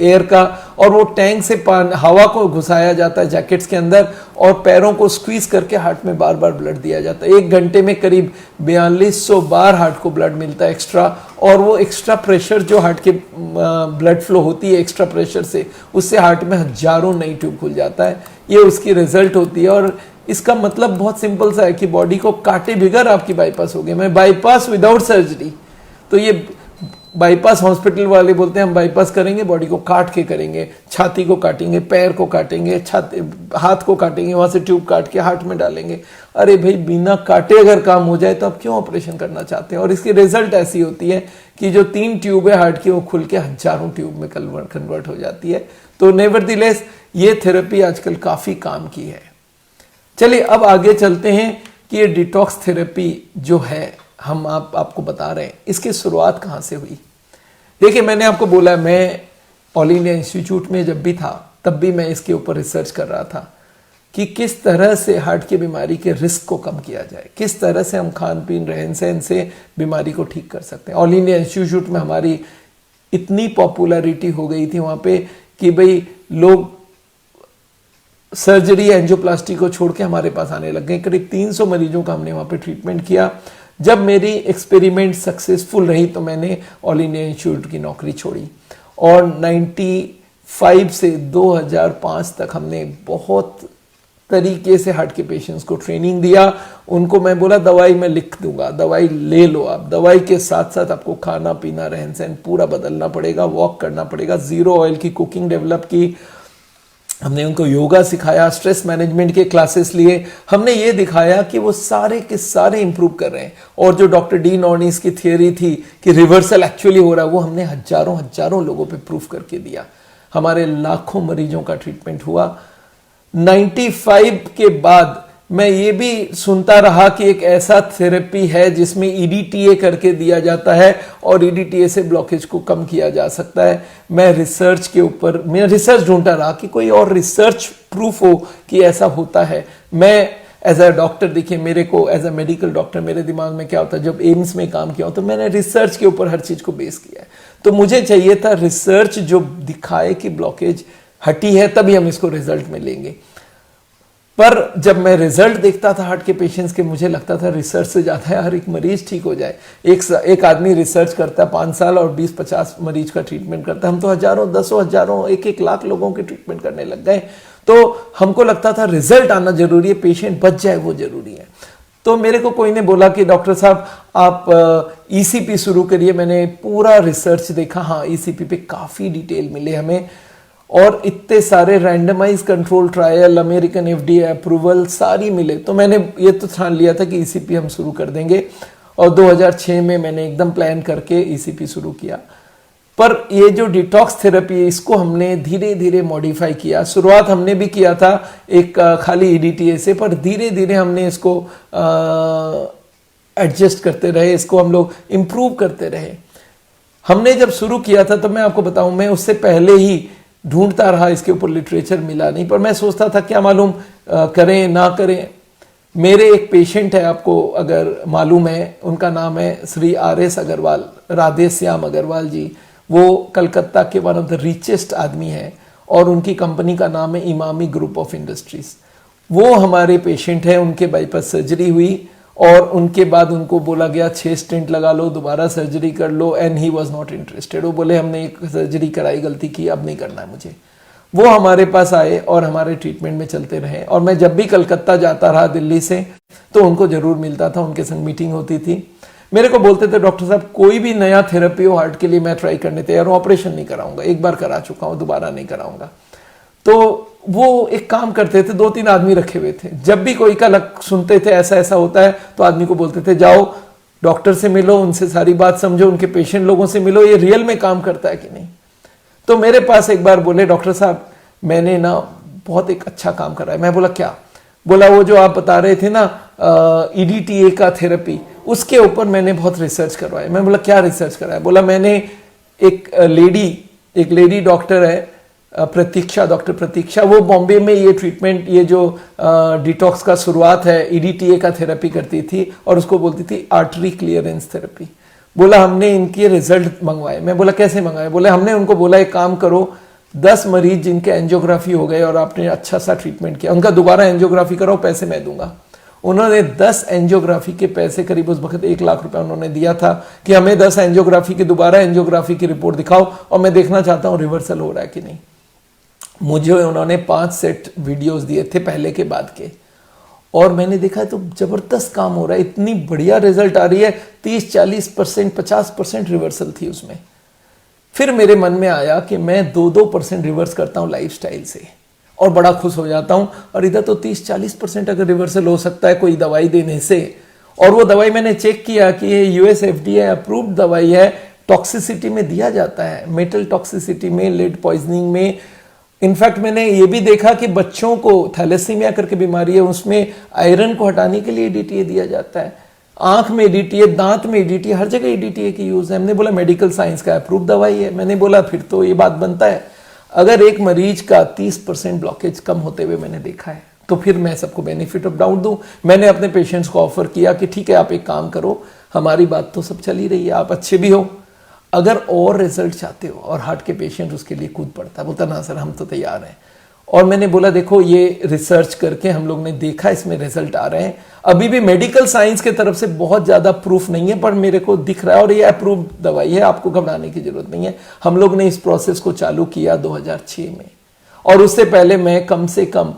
Speaker 1: एयर का, और वो टैंक से हवा को घुसाया जाता है जैकेट्स के अंदर, और पैरों को स्क्वीज करके हार्ट में बार बार ब्लड दिया जाता है। 1 घंटे में करीब 4200 बार हार्ट को ब्लड मिलता है एक्स्ट्रा, और वो एक्स्ट्रा प्रेशर जो हार्ट के ब्लड फ्लो होती है एक्स्ट्रा प्रेशर से, उससे हार्ट में हजारों नई ट्यूब खुल जाता है। ये उसकी रिजल्ट होती है। और इसका मतलब बहुत सिंपल सा है कि बॉडी को काटे बिगर आपकी बाईपास हो गई। मैं बाईपास विदाउट सर्जरी, तो ये बाईपास हॉस्पिटल वाले बोलते हैं हम बाईपास करेंगे, बॉडी को काट के करेंगे, छाती को काटेंगे, पैर को काटेंगे, हाथ को काटेंगे, वहां से ट्यूब काट के हार्ट में डालेंगे। अरे भाई बिना काटे अगर काम हो जाए तो आप क्यों ऑपरेशन करना चाहते हैं। और इसकी रिजल्ट ऐसी होती है कि जो 3 ट्यूब है हार्ट की वो खुल के हजारों ट्यूब में कन्वर्ट हो जाती है। तो नेवरदिलेस ये थेरेपी आजकल काफी काम की है। चलिए अब आगे चलते हैं कि ये डिटॉक्स थेरेपी जो है हम आपको बता रहे हैं, इसकी शुरुआत कहाँ से हुई। देखिए मैंने आपको बोला, मैं ऑल इंडिया इंस्टीट्यूट में जब भी था तब भी मैं इसके ऊपर रिसर्च कर रहा था कि किस तरह से हार्ट की बीमारी के रिस्क को कम किया जाए, किस तरह से हम खान पीन रहन सहन से बीमारी को ठीक कर सकते हैं। ऑल इंडिया इंस्टीट्यूट में हमारी इतनी पॉपुलैरिटी हो गई थी वहाँ पे कि भाई लोग सर्जरी एंजियोप्लास्टी को छोड़ के हमारे पास आने लग गए। करीब 300 मरीजों का हमने वहाँ पे ट्रीटमेंट किया। जब मेरी एक्सपेरिमेंट सक्सेसफुल रही तो मैंने ऑल इंडिया इंस्टीट्यूट की नौकरी छोड़ी, और 2005 से 2005 तक हमने बहुत तरीके से हार्ट के पेशेंट्स को ट्रेनिंग दिया। उनको मैं बोला दवाई मैं लिख दूंगा, दवाई ले लो आप, दवाई के साथ साथ आपको खाना पीना रहन सहन पूरा बदलना पड़ेगा, वॉक करना पड़ेगा, जीरो ऑयल की कुकिंग डेवलप की। हमने उनको योगा सिखाया, स्ट्रेस मैनेजमेंट के क्लासेस लिए। हमने ये दिखाया कि वो सारे के सारे इंप्रूव कर रहे हैं। और जो डॉक्टर डी नॉर्निस की थियोरी थी कि रिवर्सल एक्चुअली हो रहा है, वो हमने हजारों हजारों लोगों पे प्रूफ करके दिया। हमारे लाखों मरीजों का ट्रीटमेंट हुआ। 95 के बाद मैं ये भी सुनता रहा कि एक ऐसा थेरेपी है जिसमें ईडीटीए करके दिया जाता है और ईडीटीए से ब्लॉकेज को कम किया जा सकता है। मैं रिसर्च ढूंढता रहा कि कोई और रिसर्च प्रूफ हो कि ऐसा होता है। मैं एज अ डॉक्टर, देखिए मेरे को एज अ मेडिकल डॉक्टर मेरे दिमाग में क्या होता है, जब एम्स में काम किया हो तो मैंने रिसर्च के ऊपर हर चीज को बेस किया है। तो मुझे चाहिए था रिसर्च जो दिखाए कि ब्लॉकेज हटी है, तभी हम इसको रिजल्ट में लेंगे। पर जब मैं रिजल्ट देखता था हार्ट के पेशेंट्स के, मुझे लगता था रिसर्च से ज्यादा है हर एक मरीज ठीक हो जाए। एक आदमी रिसर्च करता है 5 साल और 20-50 मरीज का ट्रीटमेंट करता है। हम तो हजारों, 10,000, 1-1 लाख लोगों के ट्रीटमेंट करने लग गए। तो हमको लगता था रिजल्ट आना जरूरी है, पेशेंट बच जाए वो जरूरी है। तो मेरे को कोई ने बोला कि डॉक्टर साहब आप ईसीपी शुरू करिए। मैंने पूरा रिसर्च देखा, हाँ ईसीपी पे काफी डिटेल मिले हमें, और इतने सारे randomise control trial, American FDA approval सारी मिले। तो मैंने ये तो ठान लिया था कि ईसीपी हम शुरू कर देंगे, और 2006 में मैंने एकदम प्लान करके ईसीपी शुरू किया। पर ये जो डिटॉक्स थेरेपी है, इसको हमने धीरे धीरे मॉडिफाई किया। शुरुआत हमने भी किया था एक खाली ईडीटीए से, पर धीरे धीरे हमने इसको एडजस्ट करते रहे, इसको हम लोग इम्प्रूव करते रहे। हमने जब शुरू किया था, तो मैं आपको बताऊं, मैं उससे पहले ही ढूंढता रहा, इसके ऊपर लिटरेचर मिला नहीं, पर मैं सोचता था क्या मालूम करें ना करें। मेरे एक पेशेंट है, आपको अगर मालूम है, उनका नाम है श्री RS अग्रवाल, राधे श्याम अग्रवाल जी। वो कलकत्ता के वन ऑफ द रिचेस्ट आदमी है, और उनकी कंपनी का नाम है इमामी ग्रुप ऑफ इंडस्ट्रीज। वो हमारे पेशेंट है, उनके बाईपास सर्जरी हुई, और उनके बाद उनको बोला गया 6 स्टेंट लगा लो, दोबारा सर्जरी कर लो, and he was not interested. वो बोले हमने एक सर्जरी कराई, गलती की, अब नहीं करना है मुझे। वो हमारे पास आए और हमारे ट्रीटमेंट में चलते रहे। और मैं जब भी कलकत्ता जाता रहा दिल्ली से, तो उनको जरूर मिलता था, उनके संग मीटिंग होती थी। मेरे को बोलते थे डॉक्टर साहब कोई भी नया थेरेपी हो हार्ट के लिए मैं ट्राई करने तैयार हूं, ऑपरेशन नहीं कराऊंगा, एक बार करा चुका हूं, दोबारा नहीं कराऊंगा। तो वो एक काम करते थे, 2-3 आदमी रखे हुए थे। जब भी कोई का सुनते थे ऐसा ऐसा होता है, तो आदमी को बोलते थे जाओ डॉक्टर से मिलो, उनसे सारी बात समझो, उनके पेशेंट लोगों से मिलो, ये रियल में काम करता है कि नहीं। तो मेरे पास एक बार बोले डॉक्टर साहब मैंने ना बहुत एक अच्छा काम करा है। मैं बोला क्या? बोला वो जो आप बता रहे थे ना ईडीटीए का थेरेपी, उसके ऊपर मैंने बहुत रिसर्च करवाया। मैं बोला क्या रिसर्च करा है? बोला मैंने एक लेडी डॉक्टर है प्रतीक्षा, डॉक्टर प्रतीक्षा, वो बॉम्बे में ये ट्रीटमेंट, ये जो डिटॉक्स का शुरुआत है ईडीटीए का थेरेपी करती थी, और उसको बोलती थी आर्टरी क्लियरेंस थेरेपी। बोला हमने इनके रिजल्ट मंगवाए। मैं बोला कैसे मंगवाए? बोले हमने उनको बोला एक काम करो, 10 मरीज जिनके एंजियोग्राफी हो गए और आपने अच्छा सा ट्रीटमेंट किया, उनका दोबारा एंजियोग्राफी कराओ, पैसे मैं दूंगा। उन्होंने 10 एंजियोग्राफी के पैसे, करीब उस वक्त 1 लाख रुपए उन्होंने दिया था कि हमें 10 एंजियोग्राफी की दोबारा एंजियोग्राफी की रिपोर्ट दिखाओ, और मैं देखना चाहता हूं रिवर्सल हो रहा है कि नहीं। मुझे उन्होंने 5 सेट वीडियोस दिए थे पहले के बाद के, और मैंने देखा तो जबरदस्त काम हो रहा है, इतनी बढ़िया रिजल्ट आ रही है, 30-40%, 50% रिवर्सल थी उसमें। फिर मेरे मन में आया कि मैं 2-2% रिवर्स करता हूं लाइफस्टाइल से, और बड़ा खुश हो जाता हूं। और इधर तो 30-40% अगर रिवर्सल हो सकता है कोई दवाई देने से, और वो दवाई मैंने चेक किया कि ये US FDA अप्रूव्ड दवाई है, टॉक्सिसिटी में दिया जाता है, मेटल टॉक्सिसिटी में, लेड पॉइजनिंग में। इनफैक्ट मैंने ये भी देखा कि बच्चों को थैलेसीमिया करके बीमारी है, उसमें आयरन को हटाने के लिए ईडीटीए दिया जाता है। आंख में ईडीटीए, दांत में ईडीटीए, हर जगह ईडीटीए की यूज है। हमने बोला मेडिकल साइंस का अप्रूव दवाई है। मैंने बोला फिर तो ये बात बनता है, अगर एक मरीज का 30% ब्लॉकेज कम होते हुए मैंने देखा है, तो फिर मैं सबको बेनिफिट ऑफ डाउट दूं। मैंने अपने पेशेंट्स को ऑफर किया कि ठीक है आप एक काम करो, हमारी बात तो सब चली रही है, आप अच्छे भी हो, अगर और रिजल्ट चाहते हो, और हार्ट के पेशेंट उसके लिए कूद पड़ता है, बोलता ना सर हम तो तैयार हैं। और मैंने बोला देखो ये रिसर्च करके हम लोग ने देखा, इसमें रिजल्ट आ रहे हैं। अभी भी मेडिकल साइंस के तरफ से बहुत ज़्यादा प्रूफ नहीं है, पर मेरे को दिख रहा है और ये अप्रूव दवाई है, आपको घबराने की जरूरत नहीं है। हम लोग ने इस प्रोसेस को चालू किया 2006 में, और उससे पहले मैं कम से कम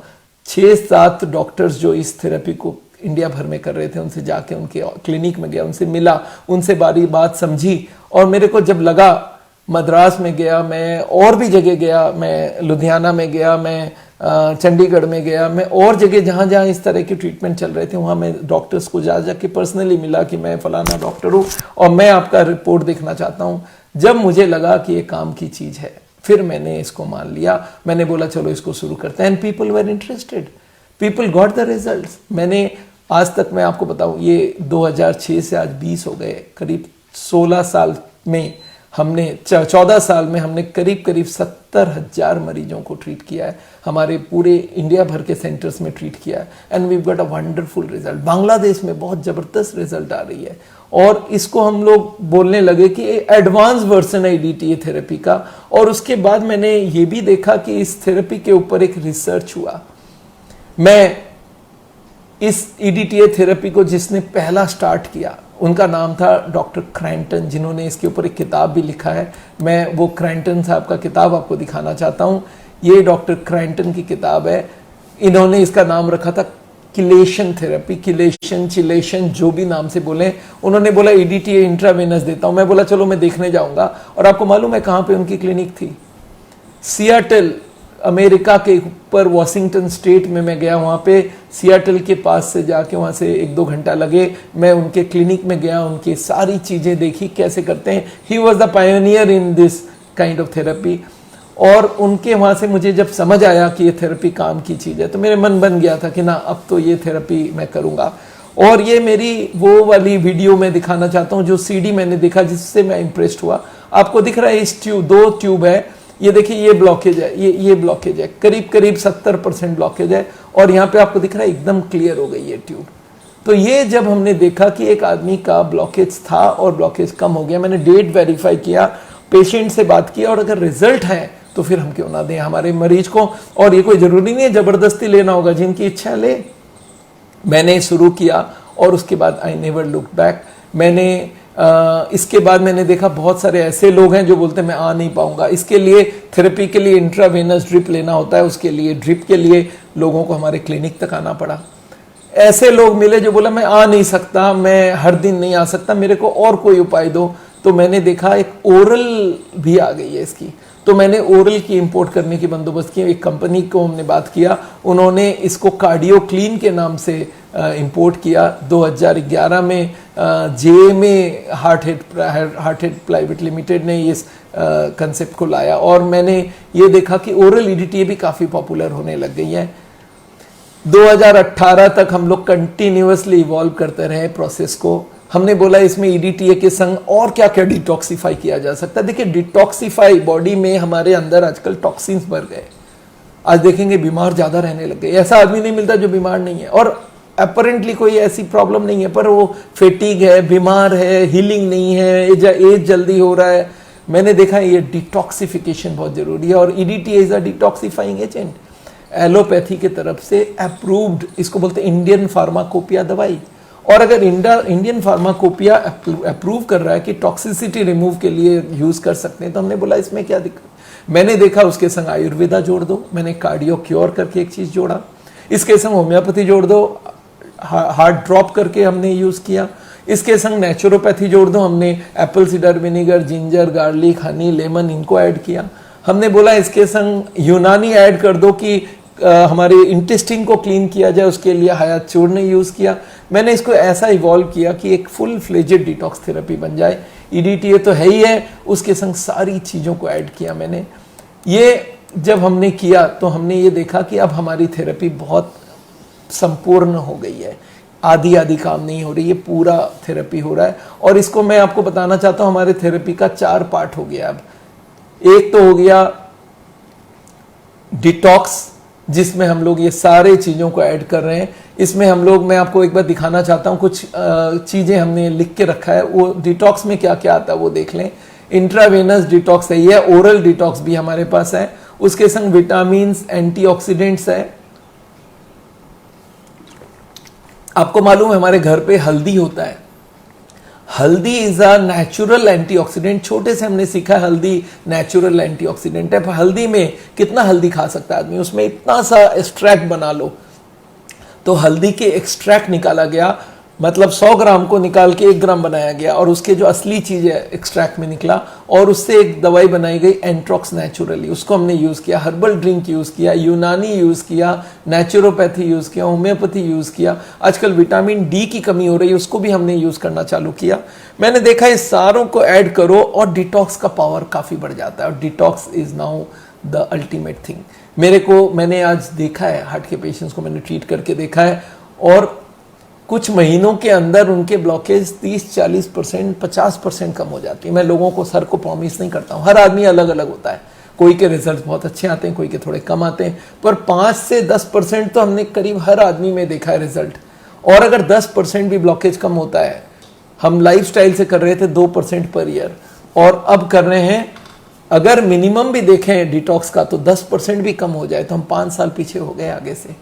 Speaker 1: 6-7 डॉक्टर्स जो इस थेरेपी को इंडिया भर में कर रहे थे, उनसे जाके उनके क्लिनिक में गया, उनसे मिला, उनसे बारी बात समझी। और मेरे को जब लगा, मद्रास में गया मैं, और भी जगह गया मैं, लुधियाना में गया मैं, चंडीगढ़ में गया मैं, और जगह जहाँ जहाँ इस तरह के ट्रीटमेंट चल रहे थे वहाँ मैं डॉक्टर्स को जा जाके पर्सनली मिला कि मैं फलाना डॉक्टर हूँ और मैं आपका रिपोर्ट देखना चाहता हूँ। जब मुझे लगा कि ये काम की चीज़ है, फिर मैंने इसको मान लिया। मैंने बोला चलो इसको शुरू करते हैं, and people were interested, people got the results. मैंने आज तक, मैं आपको बताऊं, ये 2006 से आज 20 हो गए, करीब 16 साल में हमने 14 साल में हमने करीब 70,000 मरीजों को ट्रीट किया है, हमारे पूरे इंडिया भर के सेंटर्स में ट्रीट किया है, and we got a wonderful result. Bangladesh में बहुत ज़बरदस्त रिजल्ट आ रही है, और इसको हम लोग बोलने लगे कि एडवांस वर्जन है EDTA थेरेपी का। और उसके बाद मैंने ये भी देखा कि इस थेरेपी के ऊपर एक रिसर्च हुआ। मैं इस EDTA थेरेपी को जिसने पहला स्टार्ट किया, उनका नाम था डॉक्टर क्रैंटन, जिन्होंने इसके ऊपर एक किताब भी लिखा है। मैं वो क्रैंटन साहब का किताब आपको दिखाना चाहता हूँ। ये डॉक्टर क्रैंटन की किताब है। इन्होंने इसका नाम रखा था किलेशन थेरेपी, किलेशन, चिलेशन, जो भी नाम से बोले। उन्होंने बोला EDTA इंट्रावेनस देता हूँ। मैं बोला चलो मैं देखने जाऊँगा। और आपको मालूम है कहाँ पे उनकी क्लिनिक थी? सियाटल, अमेरिका के ऊपर वॉशिंगटन स्टेट में मैं गया। वहाँ पे सियाटल के पास से जाके वहाँ से 1-2 घंटा लगे। मैं उनके क्लिनिक में गया, उनकी सारी चीज़ें देखी कैसे करते हैं। He was the pioneer in this kind of therapy. और उनके वहाँ से मुझे जब समझ आया कि ये थेरेपी काम की चीज़ है, तो मेरे मन बन गया था कि ना अब तो ये थेरेपी मैं करूँगा। और ये मेरी वो वाली वीडियो मैं दिखाना चाहता हूँ जो CD मैंने देखा, जिससे मैं इम्प्रेस्ड हुआ। आपको दिख रहा है इस ट्यूब, 2 ट्यूब है, ये देखिए ये ब्लॉकेज है, ये ब्लॉकेज है, करीब 70% ब्लॉकेज है। और यहाँ पे आपको दिख रहा है एकदम क्लियर हो गई ये ट्यूब। तो ये जब हमने देखा कि एक आदमी का ब्लॉकेज था और ब्लॉकेज कम हो गया, मैंने डेट वेरीफाई किया, पेशेंट से बात किया, और अगर रिजल्ट है तो फिर हम क्यों ना दें हमारे मरीज को। और ये कोई ज़रूरी नहीं है ज़बरदस्ती लेना होगा, जिनकी इच्छा ले। मैंने शुरू किया और उसके बाद आई नेवर लुक बैक। मैंने इसके बाद मैंने देखा बहुत सारे ऐसे लोग हैं जो बोलते हैं मैं आ नहीं पाऊंगा। इसके लिए थेरेपी के लिए इंट्रावेनस ड्रिप लेना होता है, उसके लिए ड्रिप के लिए लोगों को हमारे क्लिनिक तक आना पड़ा। ऐसे लोग मिले जो बोला मैं आ नहीं सकता, मैं हर दिन नहीं आ सकता, मेरे को और कोई उपाय दो। तो मैंने देखा एक ओरल भी आ गई है इसकी, तो मैंने ओरल की इंपोर्ट करने की बंदोबस्त किया। एक कंपनी को हमने बात किया, उन्होंने इसको कार्डियो क्लीन के नाम से इंपोर्ट किया। 2011 में JMA heart head private limited ने इस कंसेप्ट को लाया, और मैंने ये देखा कि ओरल EDTA भी काफ़ी पॉपुलर होने लग गई है। 2018 तक हम लोग कंटिन्यूअसली इवॉल्व करते रहे प्रोसेस को। हमने बोला इसमें EDTA के संग और क्या क्या डिटॉक्सिफाई किया जा सकता है। देखिए डिटॉक्सिफाई, बॉडी में हमारे अंदर आजकल टॉक्सिन्स भर गए। आज देखेंगे बीमार ज़्यादा रहने लग गए, ऐसा आदमी नहीं मिलता जो बीमार नहीं है, और अपरेंटली कोई ऐसी प्रॉब्लम नहीं है, पर वो फेटीग है, बीमार है, हीलिंग नहीं है, एज जल्दी हो रहा है। मैंने देखा ये डिटॉक्सिफिकेशन बहुत जरूरी है, और EDTA is a detoxifying agent, allopathy के तरफ से अप्रूव्ड, इसको बोलते हैं इंडियन फार्माकोपिया दवाई। और अगर इंडियन फार्माकोपिया अप्रूव कर रहा है कि टॉक्सिसिटी रिमूव के लिए यूज कर सकते हैं, तो हमने बोला इसमें क्या दिक्कत। मैंने देखा उसके संग आयुर्वेदा जोड़ दो, मैंने कार्डियो क्योर करके एक चीज जोड़ा, इसके संग होम्योपैथी जोड़ दो, हार्ट ड्रॉप करके हमने यूज किया, इसके संग नेचुरोपैथी जोड़ दो, हमने Apple cedar vinegar, ginger, garlic, Honey, lemon, इनको ऐड किया। हमने बोला इसके संग यूनानी ऐड कर दो कि हमारे इंटेस्टिन को क्लीन किया जाए, उसके लिए हयात चूर्ण ने यूज किया। मैंने इसको ऐसा इवॉल्व किया कि एक फुल फ्लेजेड डिटॉक्स थेरेपी बन जाए। EDTA तो है ही है, उसके संग सारी चीज़ों को ऐड किया मैंने। ये जब हमने किया तो हमने ये देखा कि अब हमारी थेरेपी बहुत संपूर्ण हो गई है, आधी काम नहीं हो रही है, पूरा थेरेपी हो रहा है। और इसको मैं आपको बताना चाहता हूँ, हमारे थेरेपी का 4 पार्ट हो गया। अब एक तो हो गया डिटॉक्स, जिसमें हम लोग ये सारे चीज़ों को ऐड कर रहे हैं। इसमें हम लोग, मैं आपको एक बार दिखाना चाहता हूँ, कुछ चीज़ें हमने लिख के रखा है, वो डिटॉक्स में क्या क्या आता है वो देख लें। इंट्रावेनस डिटॉक्स है, ये ओरल डिटॉक्स भी हमारे पास है, उसके संग विटामिन, एंटीऑक्सीडेंट्स है। आपको मालूम है हमारे घर पे हल्दी होता है, हल्दी इज अ नेचुरल एंटीऑक्सीडेंट। छोटे से हमने सीखा हल्दी नेचुरल एंटीऑक्सीडेंट है, पर हल्दी में कितना हल्दी खा सकता है आदमी, उसमें इतना सा एक्सट्रैक्ट बना लो। तो हल्दी के एक्सट्रैक्ट निकाला गया, मतलब 100 ग्राम को निकाल के 1 ग्राम बनाया गया, और उसके जो असली चीज है एक्सट्रैक्ट में निकला, और उससे एक दवाई बनाई गई एंट्रॉक्स नेचुरली। उसको हमने यूज किया, हर्बल ड्रिंक यूज किया, यूनानी यूज किया, नेचुरोपैथी यूज किया, होम्योपैथी यूज किया। आजकल विटामिन डी की कमी हो रही है, उसको भी हमने यूज करना चालू किया। मैंने देखा इस सारों को ऐड करो और डिटॉक्स का पावर काफी बढ़ जाता है, और detox is now the ultimate thing. मैंने आज देखा है, हार्ट के पेशेंट्स को मैंने ट्रीट करके देखा है, और कुछ महीनों के अंदर उनके ब्लॉकेज 30-40%, 50% कम हो जाती है। मैं लोगों को, सर को प्रॉमिस नहीं करता हूँ, हर आदमी अलग अलग होता है, कोई के रिजल्ट बहुत अच्छे आते हैं, कोई के थोड़े कम आते हैं, पर 5 से 10% तो हमने करीब हर आदमी में देखा है रिजल्ट। और अगर 10% भी ब्लॉकेज कम होता है, हम लाइफस्टाइल से कर रहे थे 2% पर ईयर, और अब कर रहे हैं, अगर मिनिमम भी देखें डिटॉक्स का तो 10% भी कम हो जाए तो हम 5 साल पीछे हो गए आगे से।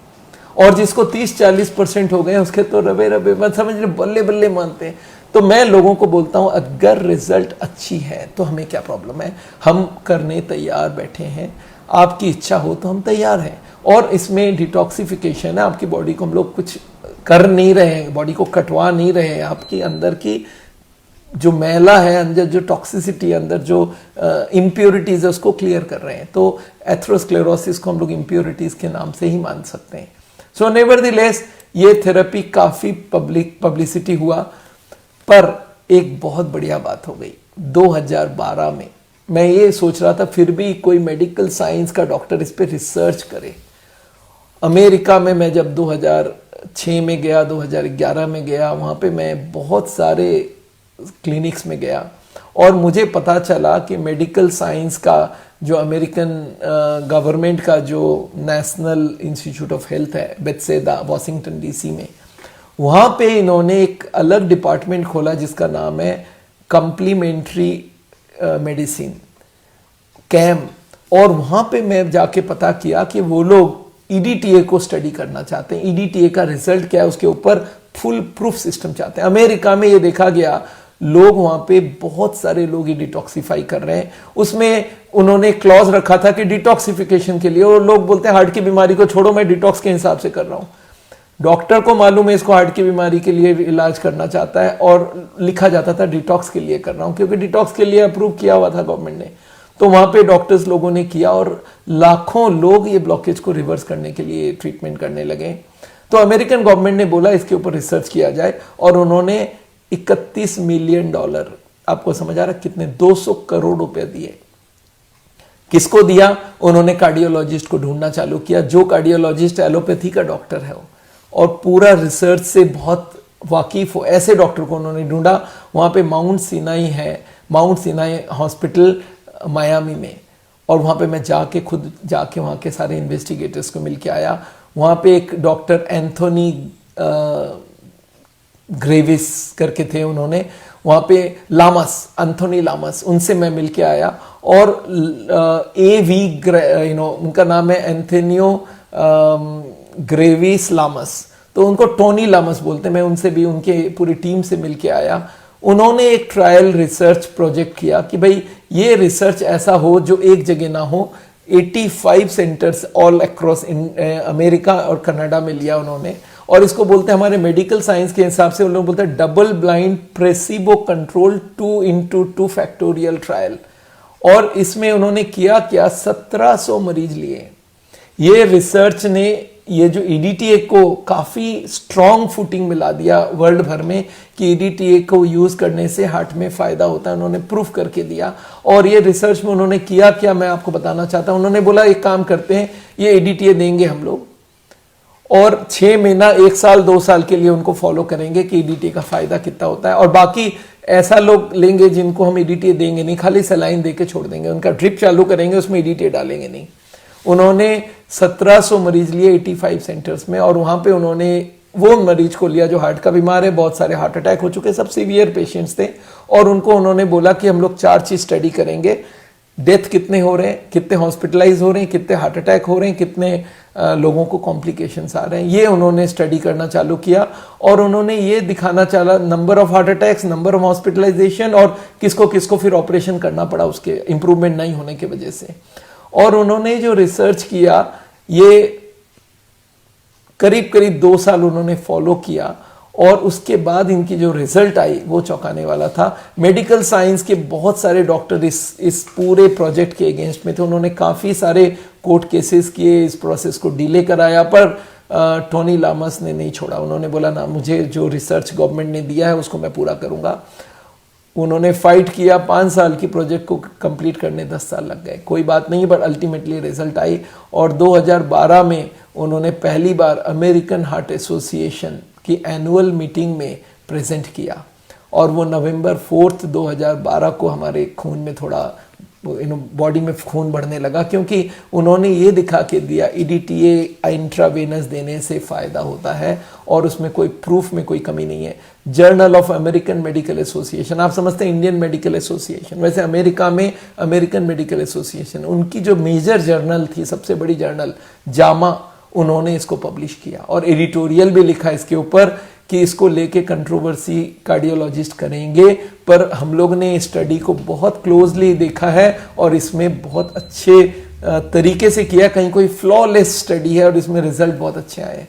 Speaker 1: और जिसको 30-40% हो गए उसके तो रबे रबे मत समझ रहे, बल्ले बल्ले मानते हैं। तो मैं लोगों को बोलता हूं अगर रिजल्ट अच्छी है तो हमें क्या प्रॉब्लम है, हम करने तैयार बैठे हैं, आपकी इच्छा हो तो हम तैयार हैं। और इसमें डिटॉक्सिफिकेशन है, आपकी बॉडी को हम लोग कुछ कर नहीं रहे हैं, बॉडी को कटवा नहीं रहे हैं, आपकी अंदर की जो मैला है, अंदर जो टॉक्सिसिटी, अंदर जो इम्प्योरिटीज है उसको क्लियर कर रहे हैं। तो एथेरोस्क्लेरोसिस को हम लोग इम्प्योरिटीज के नाम से ही मान सकते हैं। सो नेवरदलेस ये थेरेपी काफी पब्लिसिटी हुआ, पर एक बहुत बढ़िया बात हो गई 2012 में। मैं ये सोच रहा था फिर भी कोई मेडिकल साइंस का डॉक्टर इस पे रिसर्च करे। अमेरिका में मैं जब 2006 में गया, 2011 में गया, वहाँ पे मैं बहुत सारे क्लिनिक्स में गया, और मुझे पता चला कि मेडिकल साइंस का जो अमेरिकन गवर्नमेंट का जो नेशनल इंस्टीट्यूट ऑफ हेल्थ है बेथेस्डा वॉशिंगटन डीसी में, वहाँ पे इन्होंने एक अलग डिपार्टमेंट खोला जिसका नाम है कम्प्लीमेंट्री मेडिसिन कैम। और वहाँ पे मैं जाके पता किया कि वो लोग ईडीटीए को स्टडी करना चाहते हैं, ईडीटीए का रिजल्ट क्या है उसके ऊपर फुल प्रूफ सिस्टम चाहते हैं। अमेरिका में ये देखा गया, लोग वहां पे बहुत सारे लोग ही डिटॉक्सिफाई कर रहे हैं। उसमें उन्होंने क्लॉज रखा था कि डिटॉक्सिफिकेशन के लिए, और लोग बोलते हैं हार्ट की बीमारी को छोड़ो, मैं डिटॉक्स के हिसाब से कर रहा हूं। डॉक्टर को मालूम है इसको हार्ट की बीमारी के लिए इलाज करना चाहता है, और लिखा जाता था डिटॉक्स के लिए कर रहा हूं, क्योंकि डिटॉक्स के लिए अप्रूव किया हुआ था गवर्नमेंट ने। तो वहां पे डॉक्टर्स लोगों ने किया, और लाखों लोग ये ब्लॉकेज को रिवर्स करने के लिए ट्रीटमेंट करने लगे। तो अमेरिकन गवर्नमेंट ने बोला इसके ऊपर रिसर्च किया जाए, और उन्होंने $31 मिलियन, आपको समझ आ रहा कितने, 200 करोड़ रुपए दिए। किसको दिया? उन्होंने कार्डियोलॉजिस्ट को ढूंढना चालू किया, जो कार्डियोलॉजिस्ट एलोपैथी का डॉक्टर है और पूरा रिसर्च से बहुत वाकिफ हो, ऐसे डॉक्टर को उन्होंने ढूंढा। वहां पे माउंट सिनाई है, माउंट सिनाई हॉस्पिटल मायामी में, और वहां पे मैं खुद जाके वहां के सारे इन्वेस्टिगेटर्स को मिलके आया। वहां पे एक डॉक्टर एंथोनी ग्रेविस करके थे, उन्होंने वहां पे एंथोनी लामस, उनसे मैं मिलके आया। और उनका नाम है एंथोनियो ग्रेविस लामस, तो उनको टोनी लामस बोलते हैं। मैं उनसे भी, उनके पूरी टीम से मिलके आया। उन्होंने एक ट्रायल रिसर्च प्रोजेक्ट किया कि भाई ये रिसर्च ऐसा हो जो एक जगह ना हो। 85 सेंटर्स ऑल अक्रॉस अमेरिका और कनाडा में लिया उन्होंने, और इसको बोलते हैं, हमारे मेडिकल साइंस के हिसाब से उन लोग बोलते हैं double blind placebo control 2x2 factorial trial. और इसमें उन्होंने किया क्या, 1700 मरीज लिए। ये रिसर्च ने ये जो ईडीटीए को काफी स्ट्रॉन्ग फुटिंग मिला दिया वर्ल्ड भर में कि ईडीटीए को यूज करने से हार्ट में फायदा होता है, उन्होंने प्रूफ करके दिया। और ये रिसर्च में उन्होंने किया क्या, मैं आपको बताना चाहता हूं। उन्होंने बोला एक काम करते हैं, ये ईडीटीए देंगे हम लोग, और 6 महीना, 1 साल, 2 साल के लिए उनको फॉलो करेंगे कि ईडीटीए का फायदा कितना होता है। और बाकी ऐसा लोग लेंगे जिनको हम ईडीटीए देंगे नहीं, खाली सलाइन देके छोड़ देंगे, उनका ड्रिप चालू करेंगे, उसमें ईडीटीए डालेंगे नहीं। उन्होंने 1700 मरीज लिए 85 सेंटर्स में, और वहां पे उन्होंने वो मरीज को लिया जो हार्ट का बीमार है, बहुत सारे हार्ट अटैक हो चुके, सब सीवियर पेशेंट्स थे। और उनको उन्होंने बोला कि हम लोग 4 चीज स्टडी करेंगे, डेथ कितने हो रहे हैं, कितने हॉस्पिटलाइज हो रहे हैं, कितने हार्ट अटैक हो रहे हैं, कितने लोगों को कॉम्प्लिकेशंस आ रहे हैं, ये उन्होंने स्टडी करना चालू किया। और उन्होंने ये दिखाना चाहा number of heart attacks, number of hospitalization, और किसको किसको फिर ऑपरेशन करना पड़ा उसके इंप्रूवमेंट नहीं होने की वजह से। और उन्होंने जो रिसर्च किया ये करीब करीब 2 साल उन्होंने फॉलो किया, और उसके बाद इनकी जो रिजल्ट आई वो चौंकाने वाला था। मेडिकल साइंस के बहुत सारे डॉक्टर इस पूरे प्रोजेक्ट के अगेंस्ट में थे। उन्होंने काफ़ी सारे कोर्ट केसेस किए, इस प्रोसेस को डिले कराया, पर टोनी लामस ने नहीं छोड़ा। उन्होंने बोला ना, मुझे जो रिसर्च गवर्नमेंट ने दिया है उसको मैं पूरा करूंगा। उन्होंने फाइट किया, 5 साल की प्रोजेक्ट को कंप्लीट करने 10 साल लग गए, कोई बात नहीं, बट अल्टीमेटली रिजल्ट आई। और 2012 में उन्होंने पहली बार अमेरिकन हार्ट एसोसिएशन की एनुअल मीटिंग में प्रेजेंट किया, और वो नवंबर 4 2012 को हमारे खून में थोड़ा बॉडी में खून बढ़ने लगा, क्योंकि उन्होंने ये दिखा के दिया EDTA इंट्रावेनस देने से फ़ायदा होता है, और उसमें कोई प्रूफ में कोई कमी नहीं है। Journal of American medical association, आप समझते हैं इंडियन मेडिकल एसोसिएशन, वैसे अमेरिका में अमेरिकन मेडिकल एसोसिएशन, उनकी जो मेजर जर्नल थी, सबसे बड़ी जर्नल जामा, उन्होंने इसको पब्लिश किया और एडिटोरियल भी लिखा इसके ऊपर कि इसको लेके कंट्रोवर्सी कार्डियोलॉजिस्ट करेंगे। पर हम लोग ने स्टडी को बहुत क्लोजली देखा है और इसमें बहुत अच्छे तरीके से किया, कहीं कोई फ्लॉलेस स्टडी है, और इसमें रिजल्ट बहुत अच्छे आए।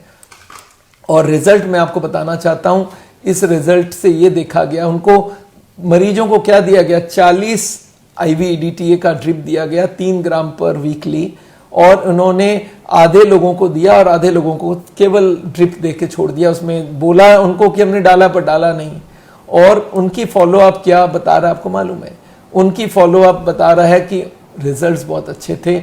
Speaker 1: और रिजल्ट मैं आपको बताना चाहता हूं, इस रिजल्ट से ये देखा गया, उनको मरीजों को क्या दिया गया, 40 IV EDTA का ड्रिप दिया गया 3 ग्राम पर वीकली, और उन्होंने आधे लोगों को दिया और आधे लोगों को केवल ड्रिप दे के छोड़ दिया। उसमें बोला उनको कि हमने डाला, पर डाला नहीं। और उनकी फॉलोअप क्या बता रहा है आपको मालूम है? उनकी फॉलोअप बता रहा है कि रिजल्ट्स बहुत अच्छे थे।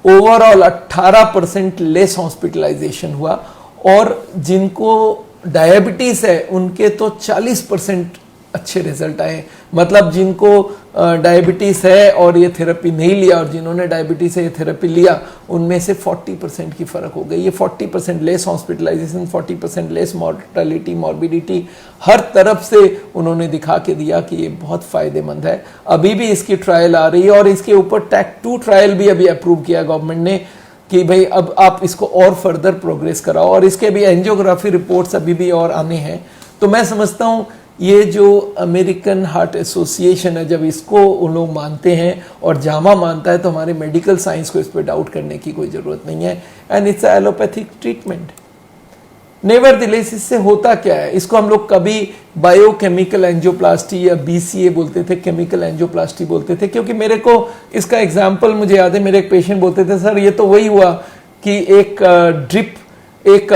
Speaker 1: ओवरऑल 18% लेस हॉस्पिटलाइजेशन हुआ, और जिनको डायबिटीज है उनके तो 40% अच्छे रिजल्ट आए। मतलब जिनको डायबिटीज है और ये थेरेपी नहीं लिया, और जिन्होंने डायबिटीज से ये थेरेपी लिया, उनमें से 40% की फर्क हो गई। ये 40% less hospitalisation, 40% less mortality, morbidity, हर तरफ से उन्होंने दिखा के दिया कि ये बहुत फायदेमंद है। अभी भी इसकी ट्रायल आ रही है, और इसके ऊपर टैक 2 ट्रायल भी अभी अप्रूव किया गवर्नमेंट ने कि भाई अब आप इसको और फर्दर प्रोग्रेस कराओ, और इसके भी एंजियोग्राफी रिपोर्ट्स अभी भी और आने हैं। तो मैं समझता हूँ ये जो अमेरिकन हार्ट एसोसिएशन है, जब इसको उन लोग मानते हैं और जामा मानता है, तो हमारे मेडिकल साइंस को इस पर डाउट करने की कोई ज़रूरत नहीं है। And it's allopathic treatment. Nevertheless इससे होता क्या है, इसको हम लोग कभी बायोकेमिकल एंजियोप्लास्टी या BCA बोलते थे, केमिकल एंजियोप्लास्टी बोलते थे, क्योंकि मेरे को इसका एग्जाम्पल मुझे याद है। मेरे एक पेशेंट बोलते थे, सर ये तो वही हुआ कि एक ड्रिप, एक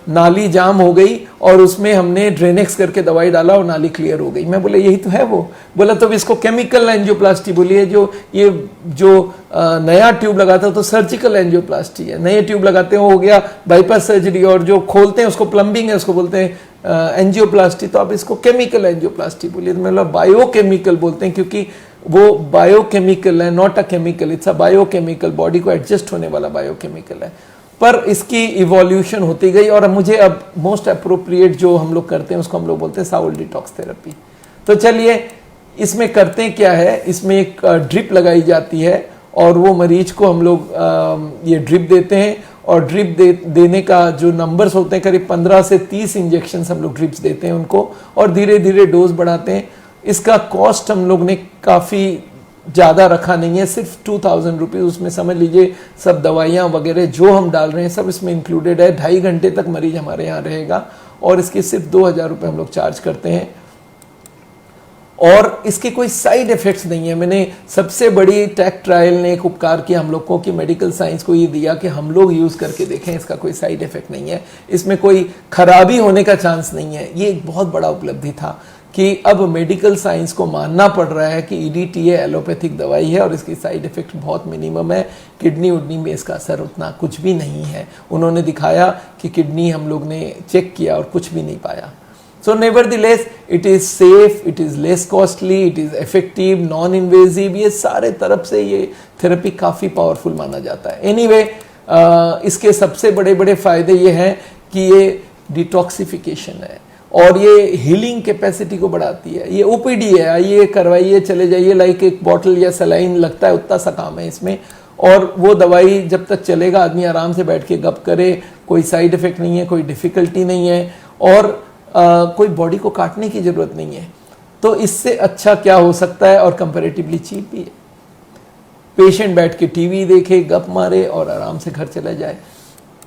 Speaker 1: नाली जाम हो गई और उसमें हमने ड्रेनेक्स करके दवाई डाला और नाली क्लियर हो गई। मैं बोले यही तो है वो। बोला तो इसको केमिकल एंजियोप्लास्टी बोलिए। जो नया ट्यूब लगाता है तो सर्जिकल एंजियोप्लास्टी है, नए ट्यूब लगाते हैं वो हो गया बाईपास सर्जरी, और जो खोलते हैं उसको प्लम्बिंग है, उसको बोलते हैं एंजियोप्लास्टी। तो आप इसको केमिकल एंजियोप्लास्टी बोलिए। तो मतलब बायोकेमिकल बोलते हैं, क्योंकि वो बायोकेमिकल है, not a chemical, it's a biochemical, body को एडजस्ट होने वाला बायोकेमिकल है। पर इसकी इवोल्यूशन होती गई, और मुझे अब मोस्ट अप्रोप्रिएट जो हम लोग करते हैं उसको हम लोग बोलते हैं साउल डिटॉक्स थेरेपी। तो चलिए इसमें करते क्या है, इसमें एक ड्रिप लगाई जाती है, और वो मरीज को हम लोग ये ड्रिप देते हैं, और ड्रिप देने का जो नंबर्स होते हैं, करीब 15 से 30 इंजेक्शन हम लोग ड्रिप्स देते हैं उनको, और धीरे धीरे डोज बढ़ाते हैं। इसका कॉस्ट हम लोग ने काफ़ी ज़्यादा रखा नहीं है, सिर्फ 2000 रुपीज़। उसमें समझ लीजिए सब दवाइयाँ वगैरह जो हम डाल रहे हैं सब इसमें इंक्लूडेड है। 2.5 घंटे तक मरीज हमारे यहाँ रहेगा, और इसके सिर्फ 2000 रुपये हम लोग चार्ज करते हैं, और इसके कोई साइड इफेक्ट्स नहीं है। मैंने सबसे बड़ी टैक ट्रायल ने एक उपकार किया हम लोग को कि मेडिकल साइंस को ये दिया कि हम लोग यूज़ करके देखें, इसका कोई साइड इफेक्ट नहीं है, इसमें कोई खराबी होने का चांस नहीं है। ये एक बहुत बड़ा उपलब्धि था कि अब मेडिकल साइंस को मानना पड़ रहा है कि EDTA एलोपैथिक दवाई है और इसकी साइड इफेक्ट बहुत मिनिमम है। किडनी उडनी में इसका असर उतना कुछ भी नहीं है। उन्होंने दिखाया कि किडनी हम लोग ने चेक किया और कुछ भी नहीं पाया। So nevertheless it is safe, it is less costly, it is effective, non invasive, ये सारे तरफ से ये थेरेपी काफ़ी पावरफुल माना जाता है। एनीवे इसके सबसे बड़े बड़े फ़ायदे ये हैं कि ये डिटॉक्सिफिकेशन है, और ये हीलिंग कैपेसिटी को बढ़ाती है। ये ओपीडी है, आइए करवाइए चले जाइए, लाइक एक बॉटल या सलाइन लगता है उतना सा काम है इसमें। और वो दवाई जब तक चलेगा आदमी आराम से बैठ के गप करे, कोई साइड इफेक्ट नहीं है, कोई डिफिकल्टी नहीं है, और कोई बॉडी को काटने की जरूरत नहीं है। तो इससे अच्छा क्या हो सकता है, और कंपैरेटिवली चीप भी है। पेशेंट बैठ के टीवी देखे, गप मारे और आराम से घर चला जाए।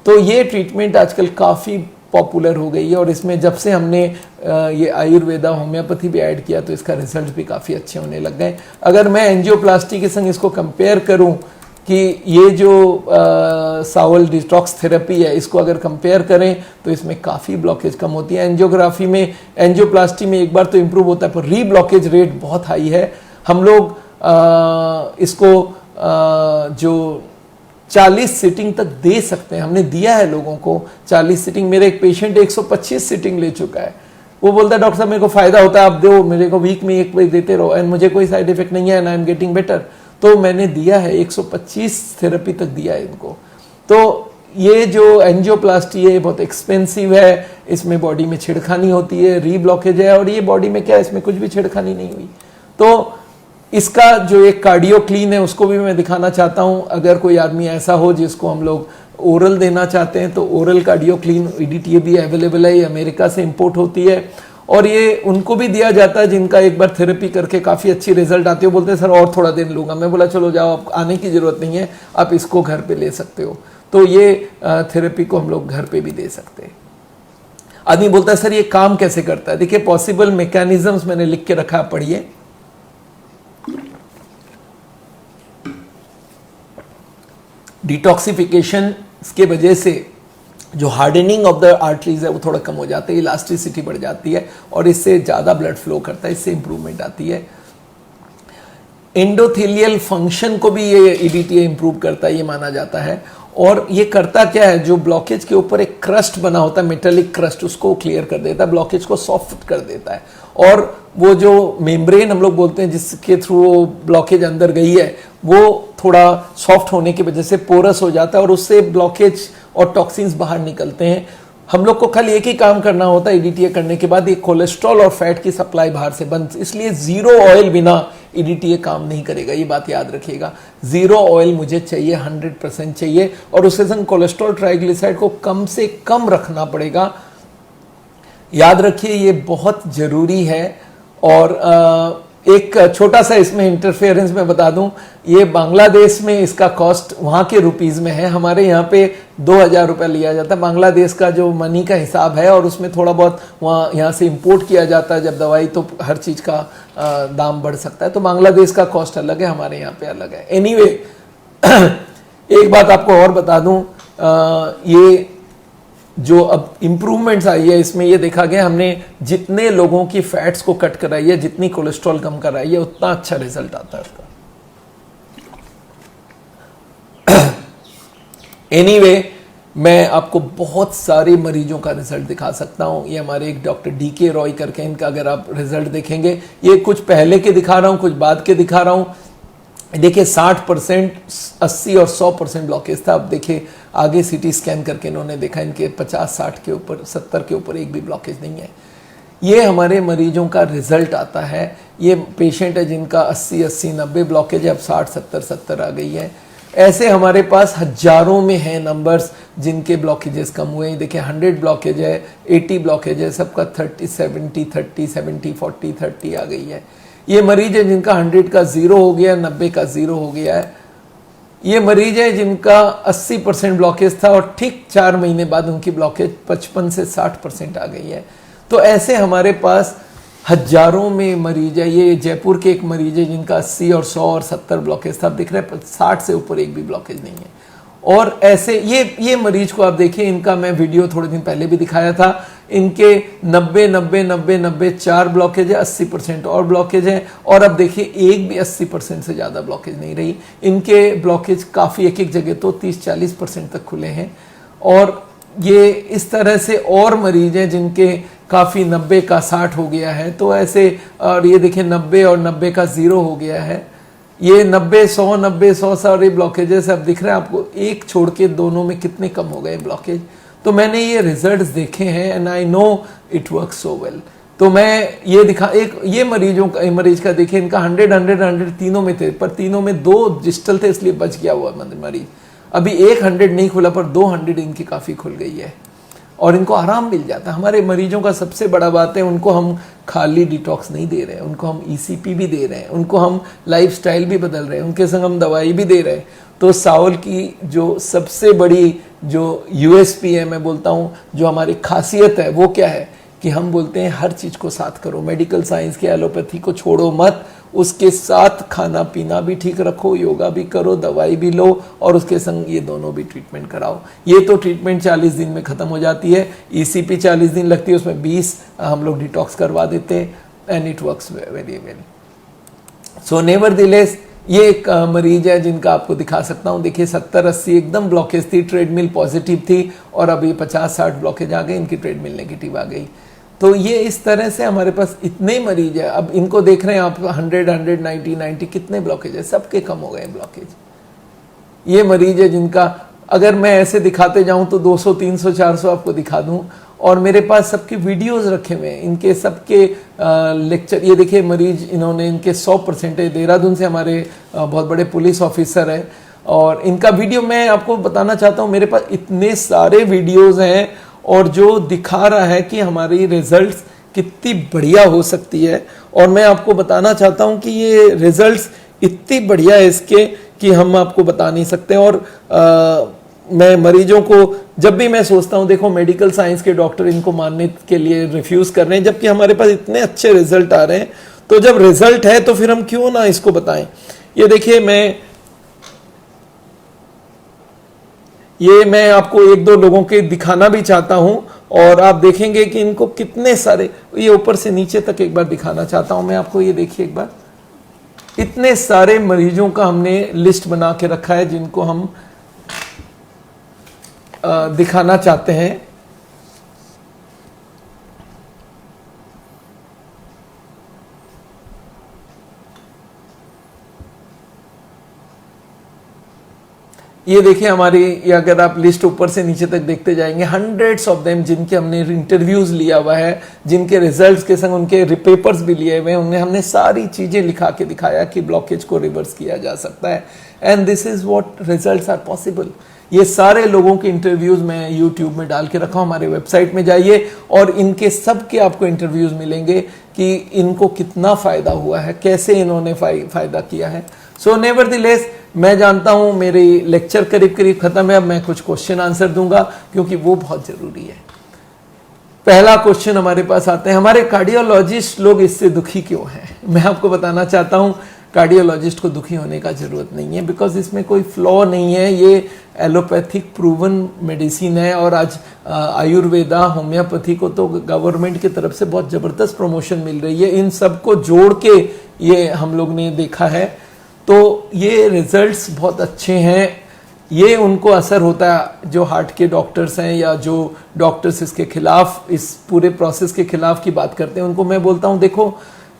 Speaker 1: तो ये ट्रीटमेंट आजकल काफ़ी पॉपुलर हो गई है, और इसमें जब से हमने ये आयुर्वेदा होम्योपैथी भी ऐड किया तो इसका रिजल्ट भी काफ़ी अच्छे होने लग गए। अगर मैं एंजियोप्लास्टी के संग इसको कंपेयर करूं कि ये जो सावल डिटॉक्स थेरेपी है, इसको अगर कंपेयर करें तो इसमें काफ़ी ब्लॉकेज कम होती है। एंजियोग्राफी में, एंजियोप्लास्टी में एक बार तो इम्प्रूव होता है, पर रीब्लॉकेज रेट बहुत हाई है। हम लोग इसको जो 40 सीटिंग तक दे सकते हैं, हमने दिया है लोगों को 40 सीटिंग। मेरे एक पेशेंट 125 सीटिंग ले चुका है। वो बोलता है डॉक्टर साहब मेरे को फायदा होता है, आप दो, मेरे को वीक में एक बार देते रहो, एंड मुझे कोई साइड इफेक्ट नहीं है, and I am getting better. तो मैंने दिया है 125 थेरेपी तक दिया है इनको। तो ये जो एंजियोप्लास्टी है बहुत एक्सपेंसिव है, इसमें बॉडी में छेड़खानी होती है, रीब्लॉकेज है, और ये बॉडी में क्या है, इसमें कुछ भी छेड़खानी नहीं हुई। तो इसका जो एक कार्डियो क्लीन है उसको भी मैं दिखाना चाहता हूं। अगर कोई आदमी ऐसा हो जिसको हम लोग ओरल देना चाहते हैं तो ओरल कार्डियो क्लीन EDTA भी अवेलेबल है, ये अमेरिका से इंपोर्ट होती है, और ये उनको भी दिया जाता है जिनका एक बार थेरेपी करके काफ़ी अच्छी रिजल्ट आती है। बोलते हैं सर और थोड़ा दिन लूँगा, मैं बोला चलो जाओ, आप आने की ज़रूरत नहीं है, आप इसको घर पे ले सकते हो। तो ये थेरेपी को हम लोग घर पे भी दे सकते हैं। आदमी बोलता है सर ये काम कैसे करता है। देखिए पॉसिबल मैकेनिज्म्स मैंने लिख के रखा, पढ़िए। डिटॉक्सिफिकेशन की वजह से जो हार्डनिंग ऑफ द आर्टरीज है वो थोड़ा कम हो जाता है, इलास्टिसिटी बढ़ जाती है, और इससे ज़्यादा ब्लड फ्लो करता है, इससे इंप्रूवमेंट आती है। एंडोथेलियल फंक्शन को भी ये EDTA इंप्रूव करता है, ये माना जाता है। और ये करता क्या है, जो ब्लॉकेज के ऊपर एक क्रस्ट बना होता है, मेटेलिक क्रस्ट, उसको क्लियर कर देता है, ब्लॉकेज को सॉफ्ट कर देता है। और वो जो मेम्ब्रेन हम लोग बोलते हैं जिसके थ्रू वो ब्लॉकेज अंदर गई है, वो थोड़ा सॉफ्ट होने की वजह से पोरस हो जाता है, और उससे ब्लॉकेज और टॉक्सिन्स बाहर निकलते हैं। हम लोग को खाली एक ही काम करना होता है EDTA करने के बाद, ये कोलेस्ट्रॉल और फैट की सप्लाई बाहर से बंद, इसलिए जीरो ऑयल बिना EDTA काम नहीं करेगा, ये बात याद रखिएगा। जीरो ऑयल मुझे चाहिए, 100% चाहिए, और उसके संग कोलेस्ट्रॉल ट्राइग्लिसराइड को कम से कम रखना पड़ेगा। याद रखिए ये बहुत जरूरी है। और एक छोटा सा इसमें इंटरफेरेंस मैं बता दूं, ये बांग्लादेश में इसका कॉस्ट वहाँ के रुपीज़ में है, हमारे यहाँ पे 2000 रुपये लिया जाता है। बांग्लादेश का जो मनी का हिसाब है, और उसमें थोड़ा बहुत वहाँ यहाँ से इंपोर्ट किया जाता है जब दवाई, तो हर चीज़ का दाम बढ़ सकता है। तो बांग्लादेश का कॉस्ट अलग है, हमारे यहाँ पे अलग है। एनीवे एक बात आपको और बता दूं, ये जो अब इम्प्रूवमेंट्स आई है इसमें ये देखा गया, हमने जितने लोगों की फैट्स को कट कराई है, जितनी कोलेस्ट्रॉल कम कराई है, उतना अच्छा रिजल्ट आता है उसका। एनीवे मैं आपको बहुत सारे मरीजों का रिजल्ट दिखा सकता हूं। ये हमारे एक डॉक्टर DK रॉय करके, इनका अगर आप रिजल्ट देखेंगे, ये कुछ पहले के दिखा रहा हूं, कुछ बाद के दिखा रहा हूं। देखिए 60%, 80 और 100% ब्लॉकेज था। अब देखिए आगे CT स्कैन करके इन्होंने देखा इनके 50-60 के ऊपर, 70 के ऊपर एक भी ब्लॉकेज नहीं है। ये हमारे मरीजों का रिजल्ट आता है। ये पेशेंट है जिनका 80-80, 90 ब्लॉकेज है, अब 60-70 आ गई है। ऐसे हमारे पास हजारों में हैं नंबर्स जिनके ब्लॉकेजेस कम हुए हैं। देखिए 100 ब्लॉकेज है, 80 ब्लॉकेज है, सबका 30-70, 30-70, 40-30 आ गई है। ये मरीज है जिनका 100 का 0 हो गया, 90 का 0 हो गया है। ये मरीज है जिनका 80% ब्लॉकेज था और ठीक 4 महीने बाद उनकी ब्लॉकेज 55 से 60% आ गई है। तो ऐसे हमारे पास हजारों में मरीज है। ये जयपुर के एक मरीज है जिनका 80 और 100 और 70 ब्लॉकेज था, अब दिख रहा है 60 से ऊपर एक भी ब्लॉकेज नहीं है। और ऐसे ये मरीज को आप देखिए, इनका मैं वीडियो थोड़े दिन पहले भी दिखाया था। इनके 90 4 ब्लॉकेज है, 80% और ब्लॉकेज है। और अब देखिए एक भी 80% से ज़्यादा ब्लॉकेज नहीं रही। इनके ब्लॉकेज काफ़ी एक जगह तो 30-40% तक खुले हैं। और ये इस तरह से और मरीज हैं जिनके काफ़ी 90 का 60 हो गया है। तो ऐसे, और ये देखिए 90 और 90 का 0 हो गया है। ये 90-100 सारे ब्लॉकेजेस अब दिख रहे हैं आपको, एक छोड़ के दोनों में कितने कम हो गए ब्लॉकेज। तो मैंने ये रिजल्ट्स देखे हैं and I know it work so well. तो मैं ये ये मरीज का देखिए, इनका 100 तीनों में थे, पर तीनों में 2 डिजिटल थे इसलिए बच गया हुआ मरीज। अभी 100 नहीं खुला पर 200 इनकी काफ़ी खुल गई है और इनको आराम मिल जाता है। हमारे मरीजों का सबसे बड़ा बात है, उनको हम खाली डिटॉक्स नहीं दे रहे हैं, उनको हम ईसीपी भी दे रहे हैं, उनको हम लाइफस्टाइल भी बदल रहे हैं, उनके संग हम दवाई भी दे रहे हैं। तो साउल की जो सबसे बड़ी जो यूएसपी है, मैं बोलता हूँ जो हमारी खासियत है, वो क्या है कि हम बोलते हैं हर चीज़ को साथ करो। मेडिकल साइंस की एलोपैथी को छोड़ो मत, उसके साथ खाना पीना भी ठीक रखो, योगा भी करो, दवाई भी लो और उसके संग ये दोनों भी ट्रीटमेंट कराओ। ये तो ट्रीटमेंट 40 दिन में ख़त्म हो जाती है, ईसीपी 40 दिन लगती है, उसमें 20 हम लोग डिटॉक्स करवा देते हैं and it works very well. So nevertheless ये एक मरीज है जिनका आपको दिखा सकता हूँ। देखिए 70-80 एकदम ब्लॉकेज थी, ट्रेडमिल पॉजिटिव थी और अभी 50-60 ब्लॉकेज आ गए, इनकी ट्रेडमिल नेगेटिव आ गई। तो ये इस तरह से हमारे पास इतने मरीज है। अब इनको देख रहे हैं आप 100 कितने ब्लॉकेज है, सबके कम हो गए ब्लॉकेज। ये मरीज है जिनका अगर मैं ऐसे दिखाते जाऊं तो 200 300 400 आपको दिखा दूं और मेरे पास सबके वीडियोस रखे हुए हैं, इनके सबके लेक्चर। ये देखिए मरीज, इन्होंने इनके 100% देहरादून से हमारे बहुत बड़े पुलिस ऑफिसर हैं और इनका वीडियो मैं आपको बताना चाहता हूँ। मेरे पास इतने सारे वीडियोस हैं और जो दिखा रहा है कि हमारी रिजल्ट्स कितनी बढ़िया हो सकती है। और मैं आपको बताना चाहता हूं कि ये रिजल्ट्स इतनी बढ़िया है इसके कि हम आपको बता नहीं सकते। और मैं मरीजों को जब भी मैं सोचता हूं, देखो मेडिकल साइंस के डॉक्टर इनको मानने के लिए रिफ्यूज कर रहे हैं, जबकि हमारे पास इतने अच्छे रिजल्ट आ रहे हैं। तो जब रिजल्ट है तो फिर हम क्यों ना इसको बताएं। ये देखिए मैं आपको 1-2 लोगों के दिखाना भी चाहता हूं और आप देखेंगे कि इनको कितने सारे, ये ऊपर से नीचे तक एक बार दिखाना चाहता हूं मैं आपको। ये देखिए एक बार, इतने सारे मरीजों का हमने लिस्ट बना के रखा है जिनको हम दिखाना चाहते हैं। ये देखिए हमारी, ये अगर आप लिस्ट ऊपर से नीचे तक देखते जाएंगे, 100s ऑफ देम जिनके हमने इंटरव्यूज लिया हुआ है, जिनके रिजल्ट्स के संग उनके पेपर्स भी लिए हुए हैं, उनमें हमने सारी चीजें लिखा के दिखाया कि ब्लॉकेज को रिवर्स किया जा सकता है। And this is what results are possible. ये सारे लोगों के इंटरव्यूज मैं यूट्यूब में डाल के रखा हूं, हमारे वेबसाइट में जाइए और इनके सबके आपको इंटरव्यूज मिलेंगे कि इनको कितना फायदा हुआ है, कैसे इन्होंने फायदा किया है। सो नेवरदलेस मैं जानता हूं मेरी लेक्चर करीब करीब खत्म है, अब मैं कुछ क्वेश्चन आंसर दूंगा क्योंकि वो बहुत जरूरी है। पहला क्वेश्चन हमारे पास आते हैं, हमारे कार्डियोलॉजिस्ट लोग इससे दुखी क्यों हैं? मैं आपको बताना चाहता हूं कार्डियोलॉजिस्ट को दुखी होने का जरूरत नहीं है, बिकॉज इसमें कोई फ्लॉ नहीं है। ये एलोपैथिक प्रूवन मेडिसिन है और आज आयुर्वेदा, होम्योपैथी को तो गवर्नमेंट की तरफ से बहुत ज़बरदस्त प्रमोशन मिल रही है। इन सबको जोड़ के ये हम लोग ने देखा है, तो ये रिजल्ट्स बहुत अच्छे हैं। ये उनको असर होता है जो हार्ट के डॉक्टर्स हैं या जो डॉक्टर्स इसके खिलाफ, इस पूरे प्रोसेस के खिलाफ की बात करते हैं, उनको मैं बोलता हूँ देखो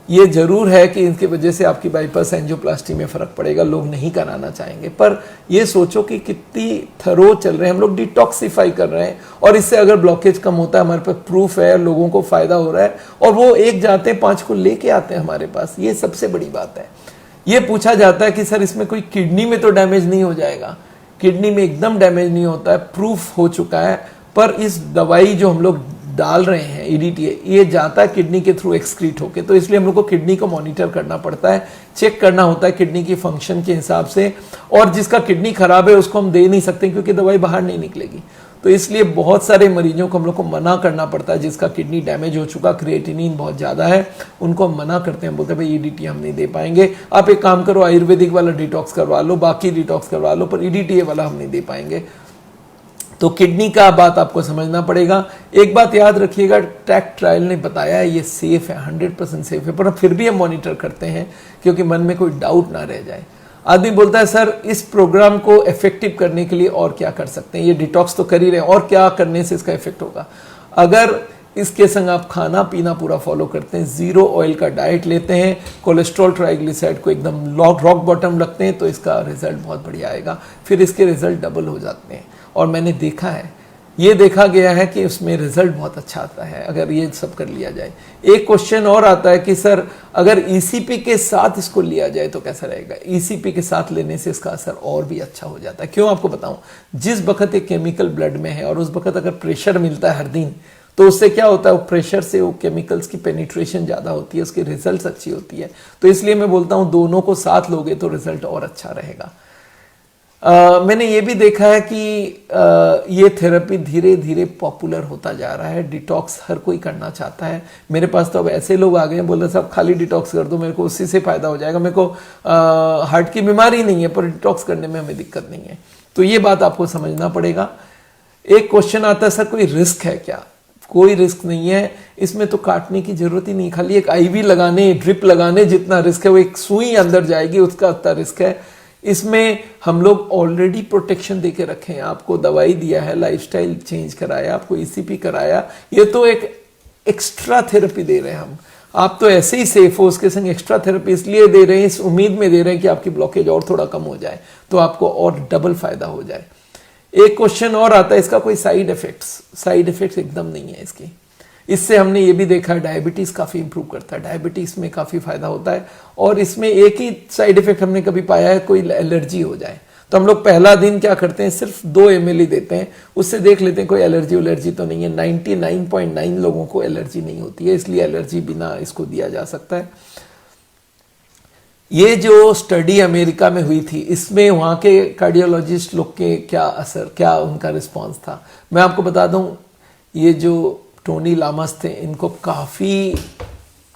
Speaker 1: ये जरूर है कि इनकी वजह से आपकी बाईपास एंजियोप्लास्टी में फर्क पड़ेगा, लोग नहीं कराना चाहेंगे, पर ये सोचो कि कितनी थरो चल रहे हैं हम लोग, डिटॉक्सिफाई कर रहे हैं और इससे अगर ब्लॉकेज कम होता है, हमारे पास प्रूफ है, लोगों को फायदा हो रहा है और वो एक जाते हैं 5 को लेके आते हैं हमारे पास। ये सबसे बड़ी बात है। ये पूछा जाता है कि सर इसमें कोई किडनी में तो डैमेज नहीं हो जाएगा? किडनी में एकदम डैमेज नहीं होता है, प्रूफ हो चुका है। पर इस दवाई जो हम लोग डाल रहे हैं EDTA, ये जाता है किडनी के थ्रू एक्सक्रीट होके, तो इसलिए हम लोग को किडनी को मॉनिटर करना पड़ता है, चेक करना होता है किडनी की फंक्शन के हिसाब से। और जिसका किडनी खराब है उसको हम दे नहीं सकते क्योंकि दवाई बाहर नहीं निकलेगी, तो इसलिए बहुत सारे मरीजों को हम लोग को मना करना पड़ता है। जिसका किडनी डैमेज हो चुका, क्रिएटिनिन बहुत ज़्यादा है, उनको हम मना करते हैं, बोलते हैं भाई EDTA हम नहीं दे पाएंगे, आप एक काम करो आयुर्वेदिक वाला डिटॉक्स करवा लो, बाकी डिटॉक्स करवा लो, पर EDTA वाला हम नहीं दे पाएंगे। तो किडनी का बात आपको समझना पड़ेगा। एक बात याद रखिएगा, ट्रैक ट्रायल ने बताया है ये सेफ है, 100% सेफ है, पर फिर भी हम मॉनिटर करते हैं क्योंकि मन में कोई डाउट ना रह जाए। आदमी बोलता है सर इस प्रोग्राम को इफेक्टिव करने के लिए और क्या कर सकते हैं, ये डिटॉक्स तो कर ही रहे हैं, और क्या करने से इसका इफेक्ट होगा? अगर इसके संग आप खाना पीना पूरा फॉलो करते हैं, 0 ऑयल का डाइट लेते हैं, कोलेस्ट्रॉल ट्राइग्लिसराइड को एकदम रॉक बॉटम रखते हैं, तो इसका रिजल्ट बहुत बढ़िया आएगा। फिर इसके रिजल्ट डबल हो जाते हैं और मैंने देखा है ये देखा गया है कि उसमें रिजल्ट बहुत अच्छा आता है अगर ये सब कर लिया जाए। एक क्वेश्चन और आता है कि सर अगर ईसीपी के साथ इसको लिया जाए तो कैसा रहेगा। ईसीपी के साथ लेने से इसका असर और भी अच्छा हो जाता है। क्यों आपको बताऊं, जिस वक्त एक केमिकल ब्लड में है और उस वक्त अगर प्रेशर मिलता है हर दिन, तो उससे क्या होता है, वो प्रेशर से वो केमिकल्स की पेनिट्रेशन ज़्यादा होती है, उसकी रिजल्ट अच्छी होती है। तो इसलिए मैं बोलता हूँ दोनों को साथ लोगे तो रिजल्ट और अच्छा रहेगा। मैंने ये भी देखा है कि ये थेरेपी धीरे धीरे पॉपुलर होता जा रहा है। डिटॉक्स हर कोई करना चाहता है। मेरे पास तो अब ऐसे लोग आ गए हैं, बोल रहे साहब खाली डिटॉक्स कर दो, मेरे को उसी से फायदा हो जाएगा, मेरे को हार्ट की बीमारी नहीं है पर डिटॉक्स करने में हमें दिक्कत नहीं है। तो ये बात आपको समझना पड़ेगा। एक क्वेश्चन आता है सर कोई रिस्क है क्या। कोई रिस्क नहीं है, इसमें तो काटने की जरूरत ही नहीं, खाली एक आईवी लगाने, ड्रिप लगाने जितना रिस्क है, वो एक सुई अंदर जाएगी उसका उतना रिस्क है। इसमें हम लोग ऑलरेडी प्रोटेक्शन देके रखे हैं, आपको दवाई दिया है, लाइफस्टाइल चेंज कराया, आपको ईसीपी कराया, ये तो एक एक्स्ट्रा थेरेपी दे रहे हैं हम। आप तो ऐसे ही सेफ हो, उसके संग एक्स्ट्रा थेरेपी इसलिए दे रहे हैं, इस उम्मीद में दे रहे हैं कि आपकी ब्लॉकेज और थोड़ा कम हो जाए, तो आपको और डबल फायदा हो जाए। एक क्वेश्चन और आता है इसका कोई साइड इफेक्ट्स एकदम नहीं है इसकी। इससे हमने ये भी देखा है डायबिटीज काफी इंप्रूव करता है, डायबिटीज में काफी फायदा होता है। और इसमें एक ही साइड इफेक्ट हमने कभी पाया है, कोई एलर्जी हो जाए तो हम लोग पहला दिन क्या करते हैं, सिर्फ 2 ml ही देते हैं, उससे देख लेते हैं कोई एलर्जी तो नहीं है। 99.9 लोगों को एलर्जी नहीं होती है, इसलिए एलर्जी बिना इसको दिया जा सकता है। ये जो स्टडी अमेरिका में हुई थी, इसमें वहाँ के कार्डियोलॉजिस्ट लोग के क्या उनका रिस्पांस था, मैं आपको बता दूं। ये जो टोनी लामस थे, इनको काफ़ी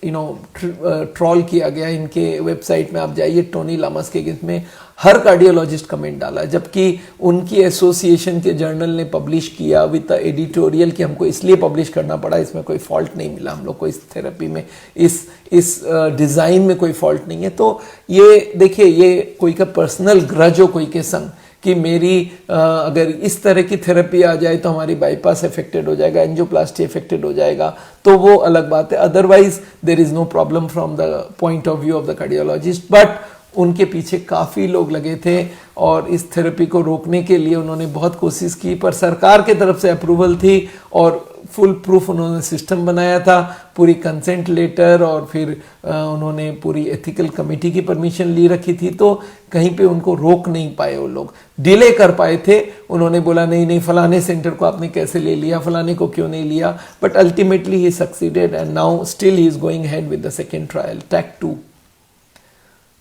Speaker 1: ट्रॉल किया गया। इनके वेबसाइट में आप जाइए, टोनी लामस के अगेंस्ट में हर कार्डियोलॉजिस्ट कमेंट डाला, जबकि उनकी एसोसिएशन के जर्नल ने पब्लिश किया विद एडिटोरियल कि हमको इसलिए पब्लिश करना पड़ा, इसमें कोई फॉल्ट नहीं मिला हम लोग को, इस थेरेपी में, इस डिज़ाइन में कोई फॉल्ट नहीं है। तो ये देखिए, ये कोई का पर्सनल ग्रज हो कोई के संग कि मेरी अगर इस तरह की थेरेपी आ जाए तो हमारी बाईपास अफेक्टेड हो जाएगा, एंजियोप्लास्टी अफेक्टेड हो जाएगा, तो वो अलग बात है। Otherwise there is no problem from the point of view of the cardiologist. But उनके पीछे काफ़ी लोग लगे थे और इस थेरेपी को रोकने के लिए उन्होंने बहुत कोशिश की, पर सरकार की तरफ से अप्रूवल थी और फुल प्रूफ उन्होंने सिस्टम बनाया था, पूरी कंसेंट लेटर, और फिर उन्होंने पूरी एथिकल कमेटी की परमिशन ली रखी थी। तो कहीं पे उनको रोक नहीं पाए, वो लोग डिले कर पाए थे। उन्होंने बोला नहीं फलाने सेंटर को आपने कैसे ले लिया, फलाने को क्यों नहीं लिया, but ultimately he succeeded and now still he is going head with the second trial, टैक 2।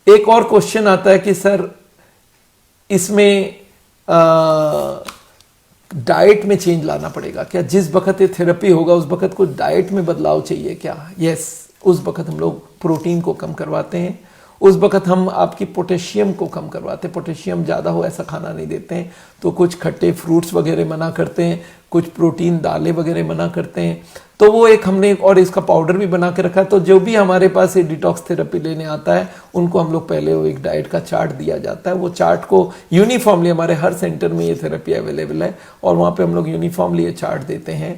Speaker 1: एक और क्वेश्चन आता है कि सर इसमें डाइट में चेंज लाना पड़ेगा क्या, जिस वक्त ये थेरेपी होगा उस वक्त कुछ डाइट में बदलाव चाहिए क्या। यस, उस वक्त हम लोग प्रोटीन को कम करवाते हैं, उस वक्त हम आपकी पोटेशियम को कम करवाते हैं, पोटेशियम ज़्यादा हो ऐसा खाना नहीं देते हैं, तो कुछ खट्टे फ्रूट्स वगैरह मना करते हैं, कुछ प्रोटीन दालें वगैरह मना करते हैं। तो वो एक हमने और इसका पाउडर भी बना के रखा है। तो जो भी हमारे पास ये डिटॉक्स थेरेपी लेने आता है उनको हम लोग पहले वो एक डाइट का चार्ट दिया जाता है, वो चार्ट को यूनिफॉर्मली हमारे हर सेंटर में ये थेरेपी अवेलेबल है और वहाँ पे हम लोग यूनिफॉर्मली ये चार्ट देते हैं।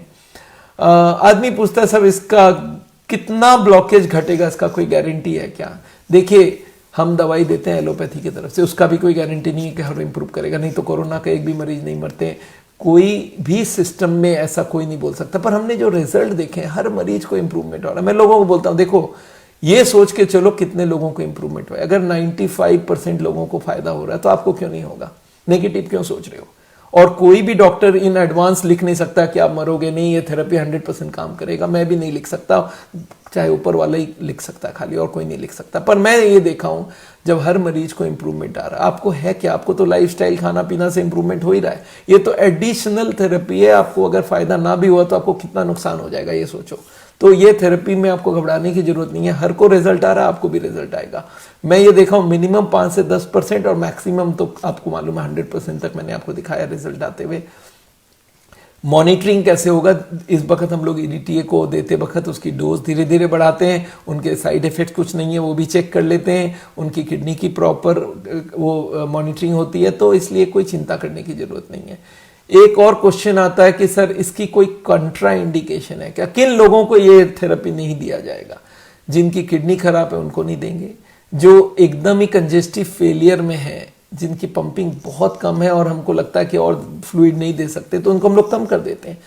Speaker 1: आदमी पूछता है सब इसका कितना ब्लॉकेज घटेगा, इसका कोई गारंटी है क्या। देखिए, हम दवाई देते हैं एलोपैथी की तरफ से, उसका भी कोई गारंटी नहीं है कि हर इंप्रूव करेगा, नहीं तो कोरोना का एक भी मरीज नहीं मरते, कोई भी सिस्टम में ऐसा कोई नहीं बोल सकता। पर हमने जो रिजल्ट देखे हैं, हर मरीज को इंप्रूवमेंट हो रहा है। मैं लोगों को बोलता हूँ देखो, ये सोच के चलो कितने लोगों को इंप्रूवमेंट हुआ है। अगर 95% लोगों को फायदा हो रहा है तो आपको क्यों नहीं होगा, नेगेटिव क्यों सोच रहे हो। और कोई भी डॉक्टर इन एडवांस लिख नहीं सकता कि आप मरोगे नहीं, ये थेरेपी 100% काम करेगा। मैं भी नहीं लिख सकता, चाहे ऊपर वाला ही लिख सकता है खाली, और कोई नहीं लिख सकता। पर मैं ये देखा हूं जब हर मरीज को इंप्रूवमेंट आ रहा है। आपको है क्या, आपको तो लाइफस्टाइल खाना पीना से इंप्रूवमेंट हो ही रहा है, ये तो एडिशनल थेरेपी है। आपको अगर फायदा ना भी हुआ तो आपको कितना नुकसान हो जाएगा ये सोचो। तो ये थेरेपी में आपको घबराने की जरूरत नहीं है, हर को रिजल्ट आ रहा है, आपको भी रिजल्ट आएगा। मैं ये देखा हूँ मिनिमम 5 से 10% और मैक्सिमम तो आपको मालूम है 100% तक मैंने आपको दिखाया रिजल्ट आते हुए। मॉनिटरिंग कैसे होगा, इस वक्त हम लोग EDTA को देते वक्त उसकी डोज धीरे धीरे बढ़ाते हैं, उनके साइड इफेक्ट कुछ नहीं है वो भी चेक कर लेते हैं, उनकी किडनी की प्रॉपर वो मॉनिटरिंग होती है, तो इसलिए कोई चिंता करने की जरूरत नहीं है। एक और क्वेश्चन आता है कि सर इसकी कोई कंट्रा इंडिकेशन है क्या, किन लोगों को ये थेरेपी नहीं दिया जाएगा। जिनकी किडनी खराब है उनको नहीं देंगे, जो एकदम ही कंजेस्टिव फेलियर में है, जिनकी पंपिंग बहुत कम है और हमको लगता है कि और फ्लूइड नहीं दे सकते, तो उनको हम लोग कम कर देते हैं।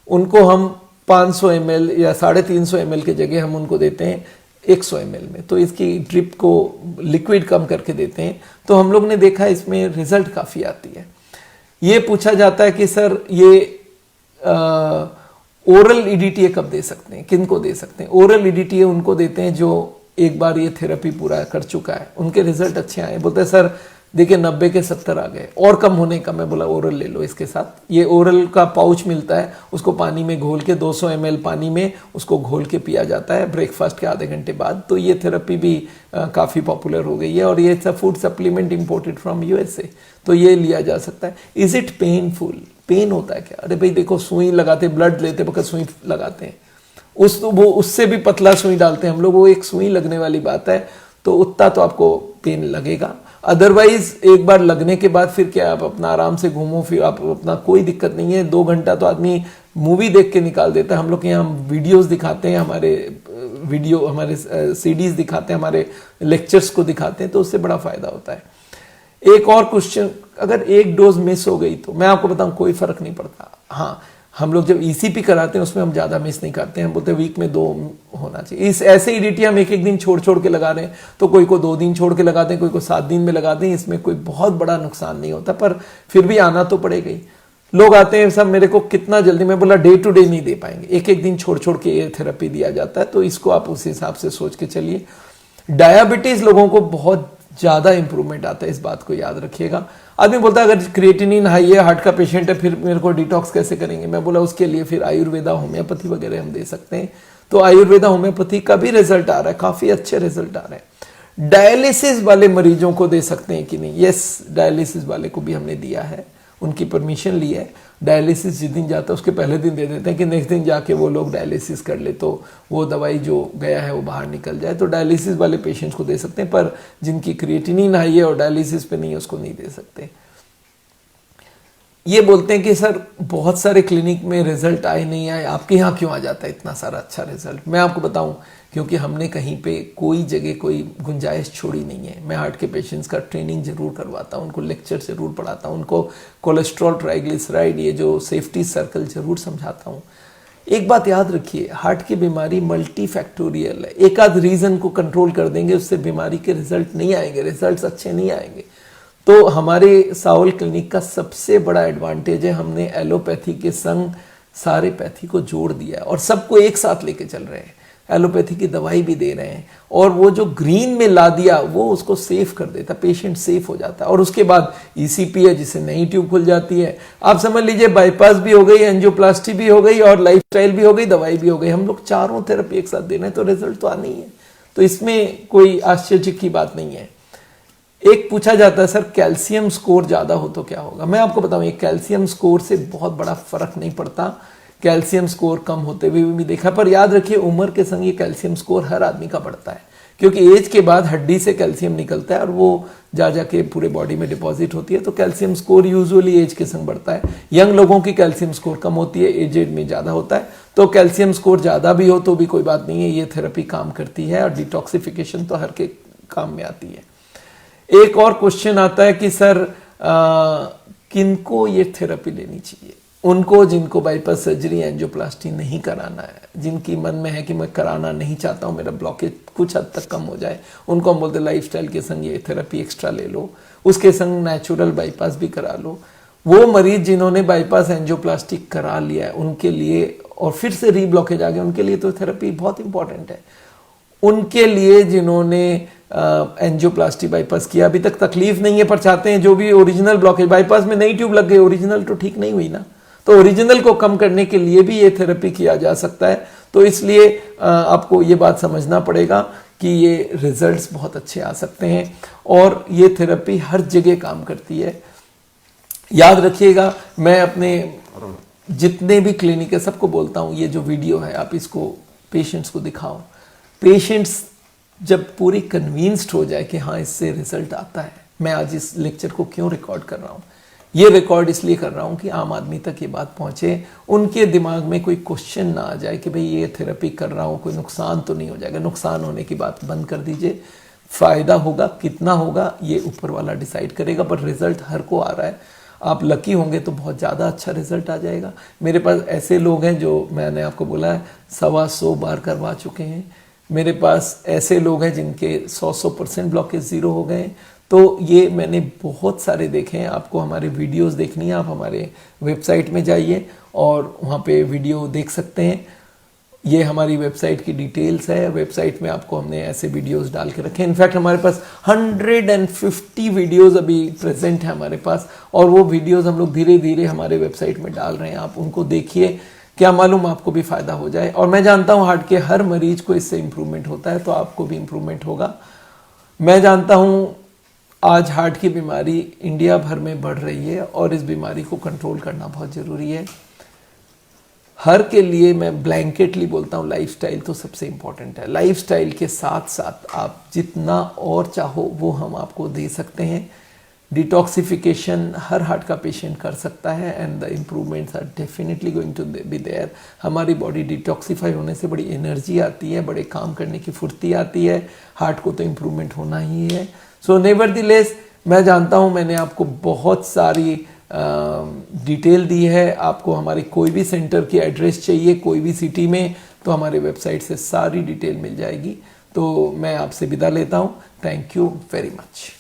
Speaker 1: उनको हम 500 ml या 350 ml के जगह हम उनको देते हैं 100 ml में, तो इसकी ड्रिप को लिक्विड कम करके देते हैं। तो हम लोग ने देखा इसमें रिजल्ट काफ़ी आती है। ये पूछा जाता है कि सर ये ओरल ईडीटीए कब दे सकते हैं, किन को दे सकते हैं? ओरल ईडीटीए उनको देते हैं जो एक बार ये थेरेपी पूरा कर चुका है, उनके रिजल्ट अच्छे आए। बोलते हैं सर देखिए 90 के 70 आ गए, और कम होने का। मैं बोला ओरल ले लो इसके साथ। ये ओरल का पाउच मिलता है, उसको पानी में घोल के 200 ml पानी में उसको घोल के पिया जाता है ब्रेकफास्ट के आधे घंटे बाद। तो ये थेरेपी भी काफ़ी पॉपुलर हो गई है और ये food supplement imported from USA, तो ये लिया जा सकता है। Is it painful? पेन होता है क्या? अरे भाई देखो, सुई लगाते, ब्लड लेते वक्त सुई लगाते हैं, वो उससे भी पतला सुई डालते हैं हम लोग, वो एक सुई लगने वाली बात है, तो उतना तो आपको पेन लगेगा। अदरवाइज एक बार लगने के बाद फिर क्या, आप अपना आराम से घूमो, फिर आप अपना, कोई दिक्कत नहीं है। 2 घंटा तो आदमी मूवी देख के निकाल देता है। हम लोग के यहाँ वीडियोस दिखाते हैं, हमारे सीडीज दिखाते हैं, हमारे लेक्चर्स को दिखाते हैं, तो उससे बड़ा फायदा होता है। एक और क्वेश्चन, अगर एक डोज मिस हो गई तो मैं आपको बताऊं कोई फर्क नहीं पड़ता। हाँ, हम लोग जब ईसीपी कराते हैं उसमें हम ज्यादा मिस नहीं करते हैं, हम बोलते हैं वीक में 2 होना चाहिए। इस ऐसे ईडीटी हम एक दिन छोड़ छोड़ के लगा रहे हैं, तो कोई को 2 दिन छोड़ के लगाते हैं, कोई को 7 दिन में लगाते हैं। इसमें कोई बहुत बड़ा नुकसान नहीं होता, पर फिर भी आना तो पड़ेगा ही। लोग आते हैं सब मेरे को कितना जल्दी, मैं बोला डे टू डे नहीं दे पाएंगे, एक दिन छोड़ छोड़ के ये थेरेपी दिया जाता है, तो इसको आप उस हिसाब से सोच के चलिए। डायबिटीज लोगों को बहुत ज्यादा इंप्रूवमेंट आता है, इस बात को याद रखिएगा। आदमी बोलता है अगर क्रिएटिनिन हाई है, हार्ट का पेशेंट है, फिर मेरे को डिटॉक्स कैसे करेंगे? मैं बोला उसके लिए फिर आयुर्वेदा, होम्योपैथी वगैरह हम दे सकते हैं। तो आयुर्वेदा, होम्योपैथी का भी रिजल्ट आ रहा है, काफी अच्छे रिजल्ट आ रहे हैं। डायलिसिस वाले मरीजों को दे सकते हैं कि नहीं? यस, डायलिसिस वाले को भी हमने दिया है, उनकी परमिशन ली है। डायलिसिस जिस दिन जाता है उसके पहले दिन दे देते हैं कि नेक्स्ट दिन जाके वो लोग डायलिसिस कर ले, तो वो दवाई जो गया है वो बाहर निकल जाए। तो डायलिसिस वाले पेशेंट्स को दे सकते हैं, पर जिनकी क्रिएटिनिन हाई है और डायलिसिस पे नहीं है उसको नहीं दे सकते। ये बोलते हैं कि सर बहुत सारे क्लिनिक में रिजल्ट आए नहीं आए, आपके यहाँ क्यों आ जाता है इतना सारा अच्छा रिजल्ट? मैं आपको बताऊं, क्योंकि हमने कहीं पे कोई जगह कोई गुंजाइश छोड़ी नहीं है। मैं हार्ट के पेशेंट्स का ट्रेनिंग जरूर करवाता हूँ, उनको लेक्चर जरूर पढ़ाता हूँ, उनको कोलेस्ट्रॉल, ट्राइग्लिसराइड, ये जो सेफ्टी सर्कल जरूर समझाता हूँ। एक बात याद रखिए, हार्ट की बीमारी मल्टी फैक्टोरियल है। एक आध रीजन को कंट्रोल कर देंगे उससे बीमारी के रिजल्ट नहीं आएंगे, रिजल्ट अच्छे नहीं आएंगे। तो हमारे साउल क्लिनिक का सबसे बड़ा एडवांटेज है, हमने एलोपैथी के संग सारे पैथी को जोड़ दिया है और सबको एक साथ लेके चल रहे हैं। एलोपैथी की दवाई भी दे रहे हैं, और वो जो ग्रीन में ला दिया वो उसको सेफ कर देता, पेशेंट सेफ हो जाता है। और उसके बाद ईसीपी है, जिससे नई ट्यूब खुल जाती है। आप समझ लीजिए बाईपास भी हो गई, एंजियोप्लास्टी भी हो गई, और लाइफस्टाइल भी हो गई, दवाई भी हो गई। हम लोग चारों थेरेपी एक साथ दे रहे हैं, तो रिजल्ट तो आनी ही है। तो इसमें कोई आश्चर्य की बात नहीं है। एक पूछा जाता है सर कैल्शियम स्कोर ज्यादा हो तो क्या होगा? मैं आपको बताऊं, एक कैल्शियम स्कोर से बहुत बड़ा फर्क नहीं पड़ता। कैल्शियम स्कोर कम होते हुए भी देखा, पर याद रखिए उम्र के संग ये कैल्शियम स्कोर हर आदमी का बढ़ता है, क्योंकि एज के बाद हड्डी से कैल्शियम निकलता है और वो जा जाके पूरे बॉडी में डिपॉजिट होती है। तो कैल्शियम स्कोर यूजुअली एज के संग बढ़ता है। यंग लोगों की कैल्शियम स्कोर कम होती है, एजेड में ज्यादा होता है। तो कैल्शियम स्कोर ज्यादा भी हो तो भी कोई बात नहीं है, ये थेरेपी काम करती है, और डिटॉक्सिफिकेशन तो हर के काम में आती है। एक और क्वेश्चन आता है कि सर किनको ये थेरेपी लेनी चाहिए? उनको जिनको बाईपास सर्जरी, एंजियोप्लास्टी नहीं कराना है, जिनकी मन में है कि मैं कराना नहीं चाहता हूं, मेरा ब्लॉकेज कुछ हद तक कम हो जाए, उनको हम बोलते हैं लाइफस्टाइल के संग ये थेरेपी एक्स्ट्रा ले लो, उसके संग नेचुरल बाईपास भी करा लो। वो मरीज जिन्होंने बाईपास एंजियोप्लास्टी करा लिया है उनके लिए, और फिर से रीब्लॉकेज आ गया, उनके लिए तो थेरेपी बहुत इंपॉर्टेंट है। उनके लिए जिन्होंने एंजियोप्लास्टी बाईपास किया, अभी तक तकलीफ नहीं है, पर चाहते हैं जो भी ओरिजिनल ब्लॉकेज, बाईपास में नई ट्यूब लग गई, ओरिजिनल तो ठीक नहीं हुई ना, तो ओरिजिनल को कम करने के लिए भी ये थेरेपी किया जा सकता है। तो इसलिए आपको ये बात समझना पड़ेगा कि ये रिजल्ट्स बहुत अच्छे आ सकते हैं, और ये थेरेपी हर जगह काम करती है। याद रखिएगा, मैं अपने जितने भी क्लिनिक है सबको बोलता हूँ, ये जो वीडियो है आप इसको पेशेंट्स को दिखाओ। पेशेंट्स जब पूरी कन्विंस्ड हो जाए कि हाँ इससे रिजल्ट आता है। मैं आज इस लेक्चर को क्यों रिकॉर्ड कर रहा हूँ? ये रिकॉर्ड इसलिए कर रहा हूँ कि आम आदमी तक ये बात पहुंचे, उनके दिमाग में कोई क्वेश्चन ना आ जाए कि भाई ये थेरेपी कर रहा हूँ कोई नुकसान तो नहीं हो जाएगा। नुकसान होने की बात बंद कर दीजिए। फ़ायदा होगा, कितना होगा ये ऊपर वाला डिसाइड करेगा, पर रिजल्ट हर को आ रहा है। आप लकी होंगे तो बहुत ज़्यादा अच्छा रिजल्ट आ जाएगा। मेरे पास ऐसे लोग हैं जो मैंने आपको बोला है 125 बार करवा चुके हैं। मेरे पास ऐसे लोग हैं जिनके 100% ब्लॉकेज ज़ीरो हो गए। तो ये मैंने बहुत सारे देखे हैं। आपको हमारे वीडियोस देखनी है, आप हमारे वेबसाइट में जाइए और वहाँ पे वीडियो देख सकते हैं। ये हमारी वेबसाइट की डिटेल्स है। वेबसाइट में आपको हमने ऐसे वीडियोस डाल के रखे हैं। इनफैक्ट हमारे पास 150 वीडियोस अभी प्रेजेंट है हमारे पास, और वो वीडियोस हम लोग धीरे धीरे हमारे वेबसाइट में डाल रहे हैं। आप उनको देखिए, क्या मालूम आपको भी फ़ायदा हो जाए। और मैं जानता हूँ हार्ट के हर मरीज को इससे इम्प्रूवमेंट होता है, तो आपको भी इम्प्रूवमेंट होगा। मैं जानता हूँ आज हार्ट की बीमारी इंडिया भर में बढ़ रही है और इस बीमारी को कंट्रोल करना बहुत ज़रूरी है। हर के लिए मैं ब्लैंकेटली बोलता हूँ, लाइफस्टाइल तो सबसे इम्पॉर्टेंट है। लाइफस्टाइल के साथ साथ आप जितना और चाहो वो हम आपको दे सकते हैं। डिटॉक्सिफिकेशन हर हार्ट का पेशेंट कर सकता है and the improvements are definitely going to be there. हमारी बॉडी डिटॉक्सिफाई होने से बड़ी एनर्जी आती है, बड़े काम करने की फुर्ती आती है। हार्ट को तो इम्प्रूवमेंट होना ही है। सो नेवरदलेस मैं जानता हूँ मैंने आपको बहुत सारी डिटेल दी है। आपको हमारे कोई भी सेंटर की एड्रेस चाहिए कोई भी सिटी में, तो हमारे वेबसाइट से सारी डिटेल मिल जाएगी। तो मैं आपसे विदा लेता हूँ। Thank you very much.